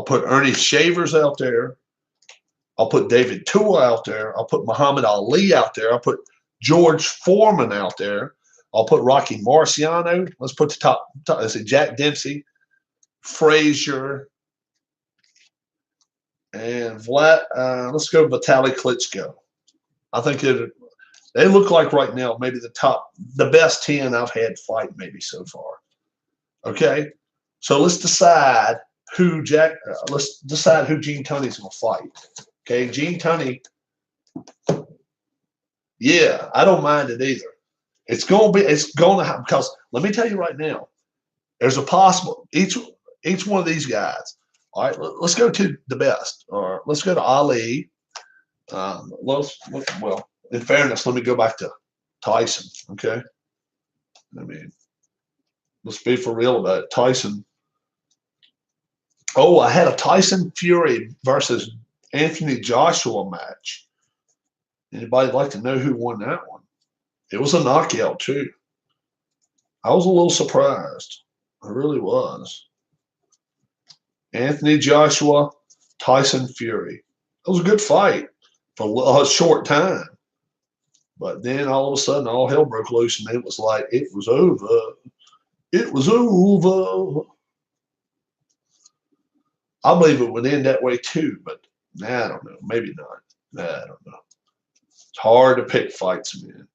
put Ernie Shavers out there. I'll put David Tua out there. I'll put Muhammad Ali out there. I'll put George Foreman out there. I'll put Rocky Marciano. Let's put the top let's see, Jack Dempsey, Frazier, and let's go Vitaly Klitschko. I think they look like right now maybe the best 10 I've had fight maybe so far. Okay, so let's decide who Gene Tunney's going to fight. Okay, Gene Tunney. Yeah, I don't mind it either. It's going to happen because let me tell you right now, there's a possible each one of these guys. All right, let's go to the best, or let's go to Ali. Well, in fairness, let me go back to Tyson. Okay, I mean, let's be for real about it. Tyson. Oh, I had a Tyson Fury versus Anthony Joshua match. Anybody like to know who won that one? It was a knockout too. I was a little surprised. I really was. Anthony Joshua, Tyson Fury. It was a good fight for a short time. But then all of a sudden, all hell broke loose, and it was like, it was over. It was over. I believe it would end that way too, but I don't know. Maybe not. I don't know. It's hard to pick fights, man.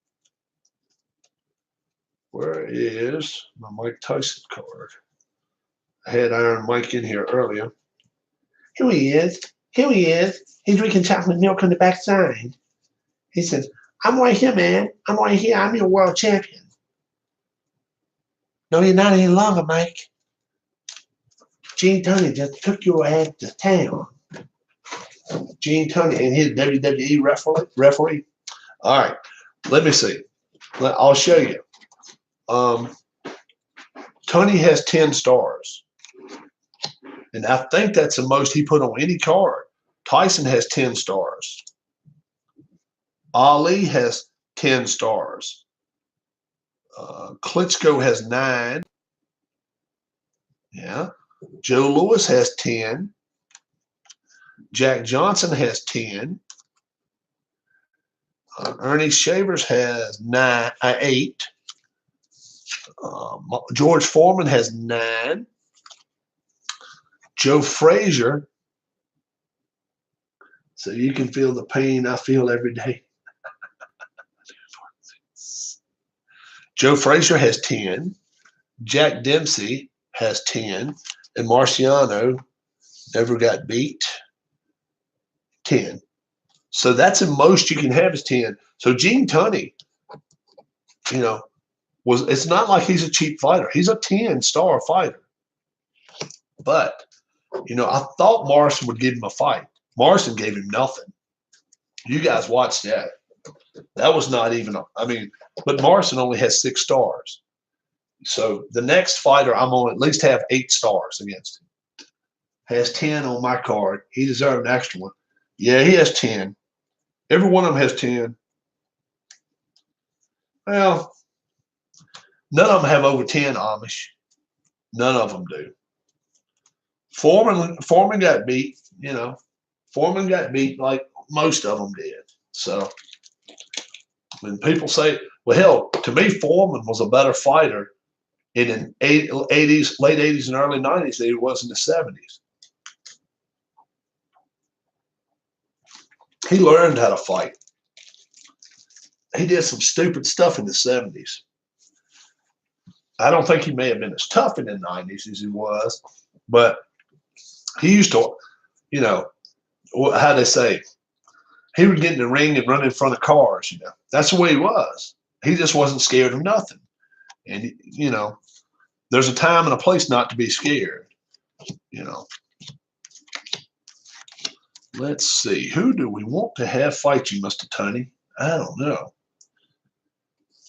Where is my Mike Tyson card? I had Iron Mike in here earlier. Here he is. Here he is. He's drinking chocolate milk on the backside. He says, I'm right here, man. I'm right here. I'm your world champion. No, you're not any longer, Mike. Gene Tunney just took your ass to town. Gene Tunney and his WWE referee. All right. Let me see. I'll show you. Tunney has 10 stars. And I think that's the most he put on any card. Tyson has 10 stars. Ali has 10 stars. Klitschko has 9. Yeah. Joe Louis has 10. Jack Johnson has 10. Ernie Shavers has 8. George Foreman has 9. Joe Frazier. So you can feel the pain I feel every day. Joe Frazier has 10. Jack Dempsey has 10. And Marciano never got beat. 10. So that's the most you can have is 10. So Gene Tunney, it's not like he's a cheap fighter. He's a 10-star fighter. But, I thought Morrison would give him a fight. Morrison gave him nothing. You guys watched that. That was not even, but Morrison only has 6 stars. So the next fighter, I'm going to at least have 8 stars against him. Has 10 on my card. He deserved an extra one. Yeah, he has 10. Every one of them has 10. Well, none of them have over 10 Amish. None of them do. Foreman got beat, Foreman got beat like most of them did. So when people say, well, hell, to me, Foreman was a better fighter in the 80s, late 80s and early 90s than he was in the 70s. He learned how to fight. He did some stupid stuff in the 70s. I don't think he may have been as tough in the 90s as he was, but he used to, how they say, he would get in the ring and run in front of cars, That's the way he was. He just wasn't scared of nothing. And, there's a time and a place not to be scared, Let's see. Who do we want to have fight you, Mr. Tony? I don't know.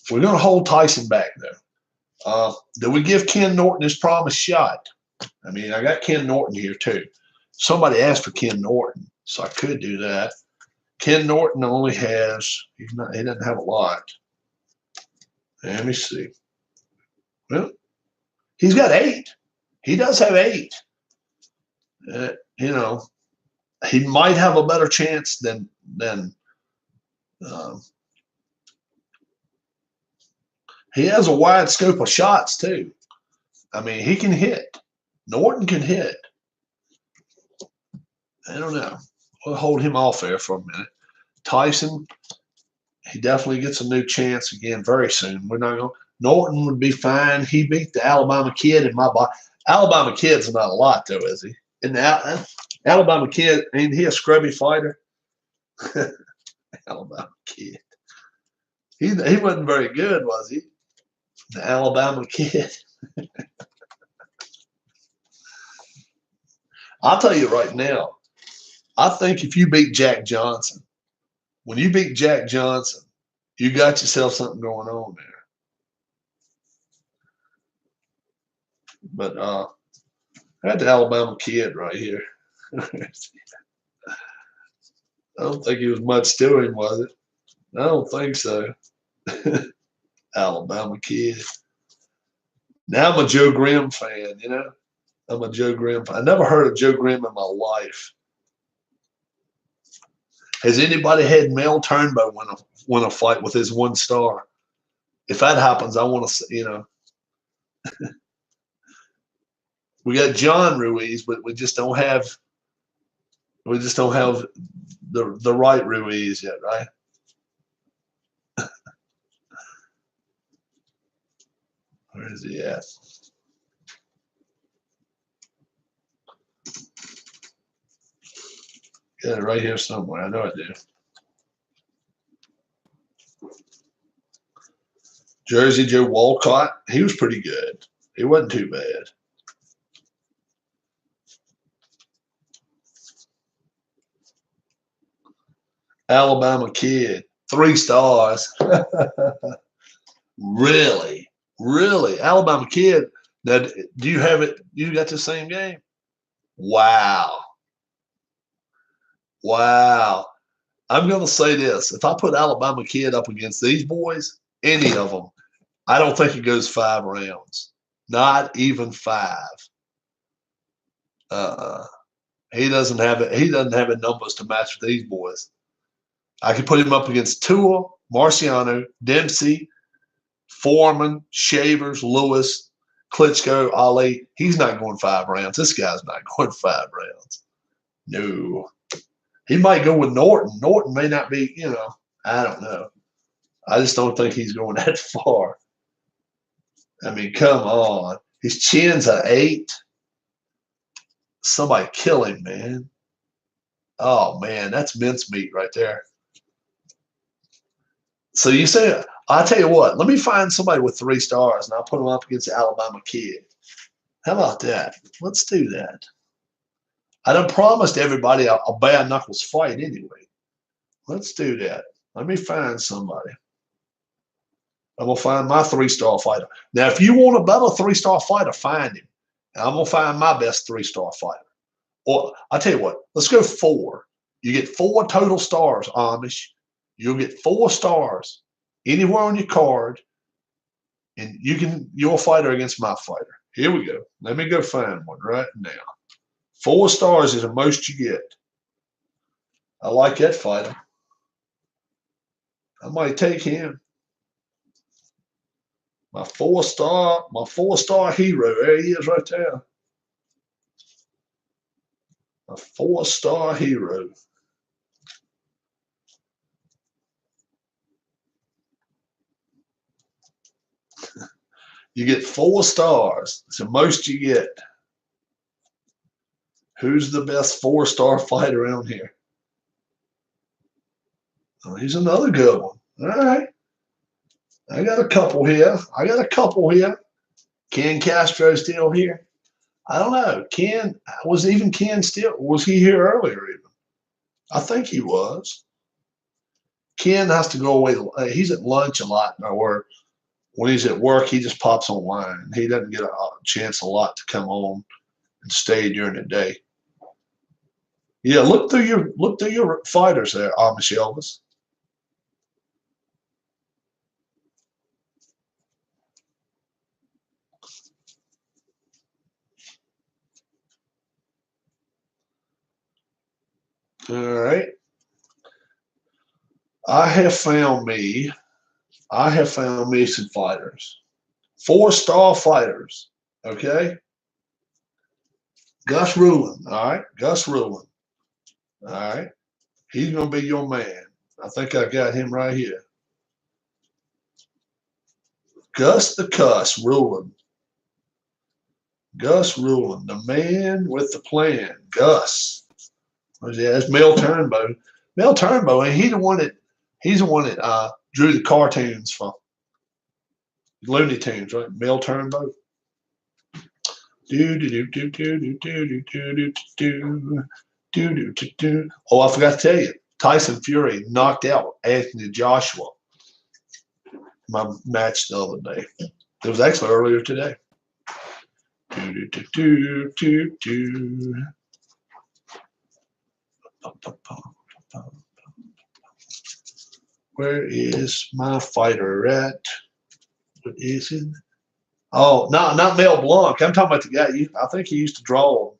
We're going to hold Tyson back, though. Do we give Ken Norton his promised shot? I mean, I got Ken Norton here, too. Somebody asked for Ken Norton, so I could do that. Ken Norton only has, he doesn't have a lot. Let me see. Well, he's got 8. He does have 8. You know, he might have a better chance than he has a wide scope of shots too. I mean, he can hit. Norton can hit. I don't know. We'll hold him off there for a minute. Tyson, he definitely gets a new chance again very soon. We're not going. Norton would be fine. He beat the Alabama Kid in my box. Alabama Kid's not a lot though, is he? And the Alabama Kid, ain't he a scrubby fighter? Alabama Kid. He wasn't very good, was he? The Alabama Kid. I'll tell you right now, I think if you beat Jack Johnson, when you beat Jack Johnson, you got yourself something going on there. But I had the Alabama Kid right here. I don't think he was much to him, was it? I don't think so. Alabama Kid. Now I'm a Joe Grimm fan, you know. I'm a Joe Grimm fan. I never heard of Joe Grimm in my life. Has anybody had Mel Turnbow win a fight with his 1 star? If that happens, I want to see, you know. We got John Ruiz, but we just don't have the right Ruiz yet, right? Where is he at? Got it right here somewhere. I know I do. Jersey Joe Walcott. He was pretty good. He wasn't too bad. Alabama Kid. 3 stars. Really? Really? Alabama Kid. Now, do you have it? You got the same game? Wow. Wow. I'm going to say this. If I put Alabama Kid up against these boys, any of them, I don't think it goes 5 rounds. Not even 5. He doesn't have it. He doesn't have the numbers to match with these boys. I could put him up against Tua, Marciano, Dempsey, Foreman, Shavers, Lewis, Klitschko, Ali. He's not going 5 rounds. This guy's not going 5 rounds. No. He might go with Norton. Norton may not be, you know, I don't know. I just don't think he's going that far. I mean, come on. His chin's an 8. Somebody kill him, man. Oh, man, that's mincemeat right there. So you say, I'll tell you what, let me find somebody with 3 stars and I'll put them up against the Alabama Kid. How about that? Let's do that. I done promised everybody a bare knuckles fight anyway. Let's do that. Let me find somebody. I'm going to find my 3-star fighter. Now, if you want a better 3-star fighter, find him. And I'm going to find my best 3-star fighter. Or I'll tell you what, let's go 4. You get 4 total stars, Amish. You'll get 4 stars anywhere on your card, and you'll fight her against my fighter. Here we go. Let me go find one right now. 4 stars is the most you get. I like that fighter. I might take him. My 4-star hero. There he is right there. A 4-star hero. You get 4 stars. It's the most you get. Who's the best 4-star fighter around here? Oh, he's another good one. All right. I got a couple here. Ken Castro still here? I don't know. Was Ken still? Was he here earlier even? I think he was. Ken has to go away. He's at lunch a lot, or when he's at work, he just pops online. He doesn't get a chance a lot to come on and stay during the day. Yeah, look through your fighters there, Amish Elvis. All right. I have found me some fighters. 4-star fighters. Okay. Gus Rulin. All right. Gus Rulin. All right. He's going to be your man. I think I got him right here. Gus the Cuss Rulin. Gus Rulin, the man with the plan. Gus. Yeah, that's Mel Turnbow. Mel Turnbow, and he's the one that drew the cartoons for Looney Tunes, right? Mel Turnbow. Oh, I forgot to tell you, Tyson Fury knocked out Anthony Joshua. My match the other day. It was actually earlier today. Where is my fighter at? What is it? Oh, no, not Mel Blanc. I'm talking about the guy. I think he used to draw him.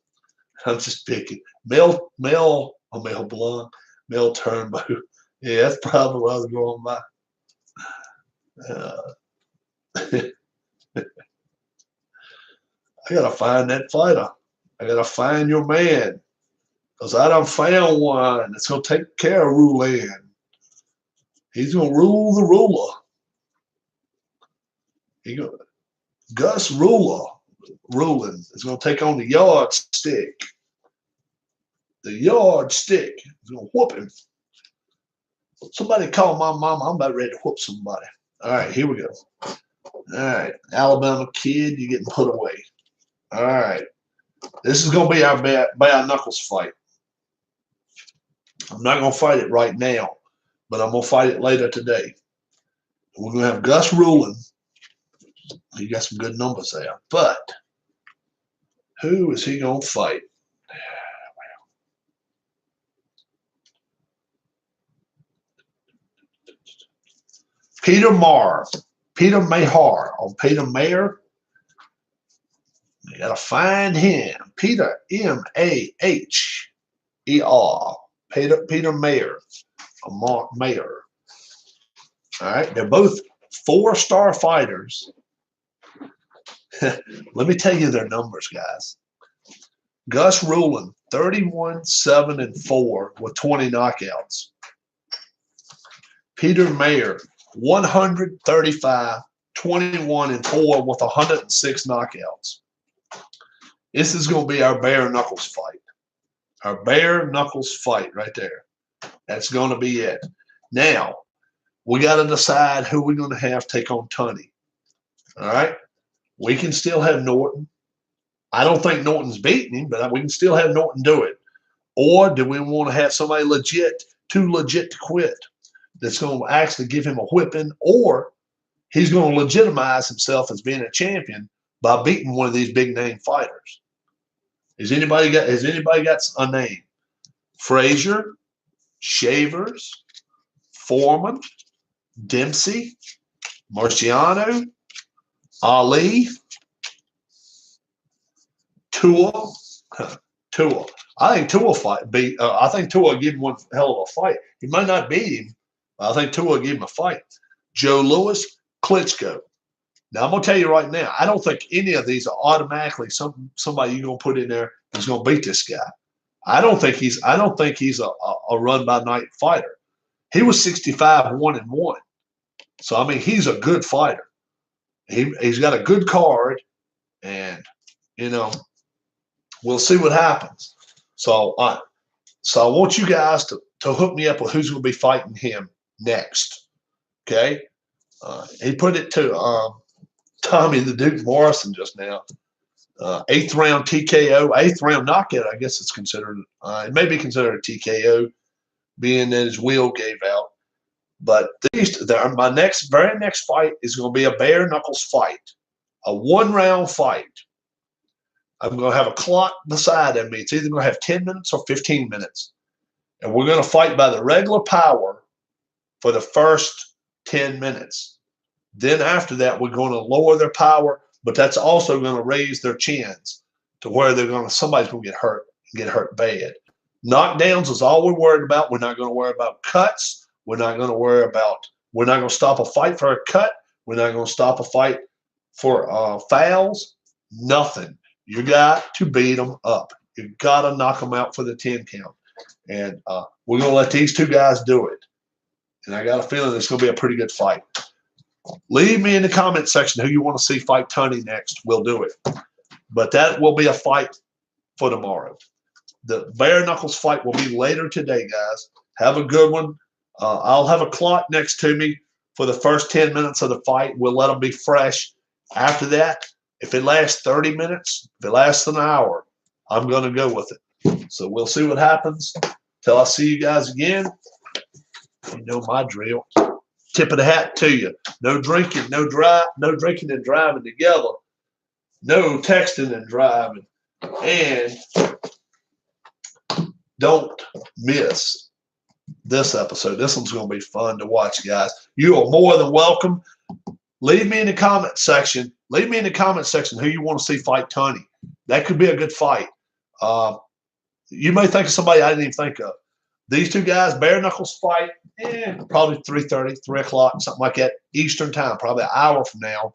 I'm just picking. Mel Blanc. Mel Turnbow. Yeah, that's probably what I was going by. I gotta find that fighter. I gotta find your man. Because I done found one that's gonna take care of Rulin. He's gonna rule the ruler. Gus Rulin is gonna take on the yardstick. The yardstick is gonna whoop him. Somebody call my mama. I'm about ready to whoop somebody. All right, here we go. All right, Alabama kid, you're getting put away. All right, this is gonna be our bare knuckles fight. I'm not gonna fight it right now, but I'm gonna fight it later today. We're gonna have Gus Rulin. He got some good numbers there, but who is he gonna fight? Peter Mahar on Peter Mayer. You gotta find him. Peter Maher. Peter Mayer. Mayer. All right, they're both 4-star fighters. Let me tell you their numbers, guys. Gus Rulin, 31-7-4 with 20 knockouts. Peter Mayer, 135, 21-4 with 106 knockouts. This is going to be our bare knuckles fight. Our bare knuckles fight right there. That's going to be it. Now, we got to decide who we're going to have take on Tunney. All right? We can still have Norton. I don't think Norton's beating him, but we can still have Norton do it. Or do we want to have somebody too legit to quit, that's going to actually give him a whipping, or he's going to legitimize himself as being a champion by beating one of these big name fighters? Has anybody got a name? Frazier, Shavers, Foreman, Dempsey, Marciano, Ali, Tua. I think Tua I think Tua give him one hell of a fight. He might not beat him, but I think Tua give him a fight. Joe Louis, Klitschko. Now I'm gonna tell you right now, I don't think any of these are automatically somebody you're gonna put in there who's gonna beat this guy. I don't think he's a run by night fighter. He was 65-1-1. So I mean he's a good fighter. He's got a good card, and we'll see what happens. So I want you guys to hook me up with who's going to be fighting him next. Okay, he put it to Tommy the Duke Morrison just now. 8th round TKO, 8th round knockout. I guess it's considered. It may be considered a TKO. being that his wheel gave out. But my very next fight is going to be a bare knuckles fight, a 1-round fight. I'm going to have a clock beside me. It's either going to have 10 minutes or 15 minutes. And we're going to fight by the regular power for the first 10 minutes. Then after that, we're going to lower their power, but that's also going to raise their chins to where somebody's going to get hurt bad. Knockdowns is all we're worried about. We're not going to worry about cuts. We're not going to stop a fight for a cut. We're not going to stop a fight for fouls. Nothing. You got to beat them up. You got to knock them out for the 10 count. And we're going to let these two guys do it. And I got a feeling it's going to be a pretty good fight. Leave me in the comment section who you want to see fight Tony next. We'll do it. But that will be a fight for tomorrow. The bare knuckles fight will be later today, guys. Have a good one. I'll have a clock next to me for the first 10 minutes of the fight. We'll let them be fresh. After that, if it lasts 30 minutes, if it lasts an hour, I'm going to go with it. So we'll see what happens. Till I see you guys again. You know my drill. Tip of the hat to you. No drinking, no drinking and driving together. No texting and driving. And don't miss this episode. This one's going to be fun to watch, guys. You are more than welcome. Leave me in the comment section. Leave me in the comment section who you want to see fight Tony. That could be a good fight. You may think of somebody I didn't even think of. These two guys, bare knuckles fight, probably 3:30, 3 o'clock, something like that, Eastern time, probably an hour from now.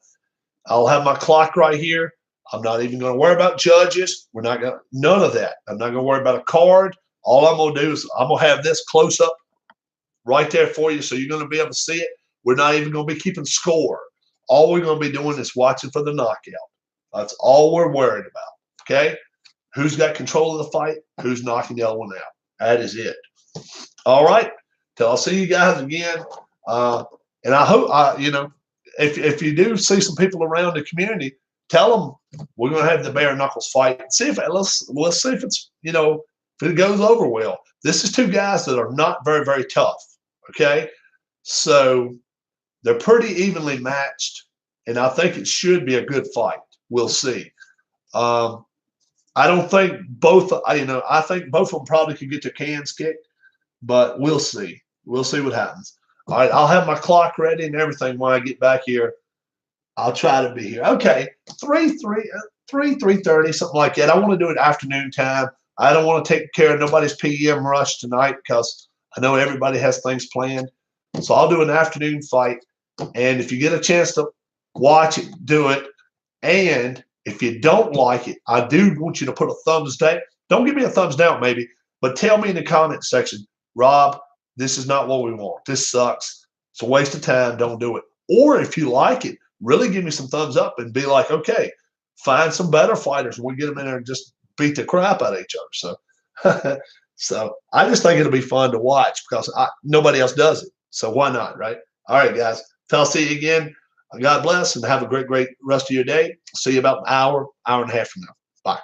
I'll have my clock right here. I'm not even going to worry about judges. None of that. I'm not going to worry about a card. All I'm going to do is I'm going to have this close up right there for you, so you're going to be able to see it. We're not even going to be keeping score. All we're going to be doing is watching for the knockout. That's all we're worried about, okay? Who's got control of the fight? Who's knocking the other one out? That is it. All right. Till I'll see you guys again. And I hope, if you do see some people around the community, tell them we're going to have the bare knuckles fight. Let's see if it's, if it goes over well. This is two guys that are not very, very tough. Okay. So they're pretty evenly matched, and I think it should be a good fight. We'll see. I don't think both, I think both of them probably could get their cans kicked, but we'll see. We'll see what happens. All right, I'll have my clock ready and everything when I get back here. I'll try to be here. Okay, 3:30, something like that. I want to do it afternoon time. I don't want to take care of nobody's PM rush tonight because I know everybody has things planned. So I'll do an afternoon fight. And if you get a chance to watch it, do it. And if you don't like it, I do want you to put a thumbs down. Don't give me a thumbs down, maybe, but tell me in the comment section, Rob, this is not what we want. This sucks. It's a waste of time. Don't do it. Or if you like it, really give me some thumbs up and be like, okay, find some better fighters. We get them in there and just beat the crap out of each other. So, so I just think it'll be fun to watch because nobody else does it. So why not, right? All right, guys. Till I'll see you again. God bless and have a great, great rest of your day. See you about an hour and a half from now. Bye.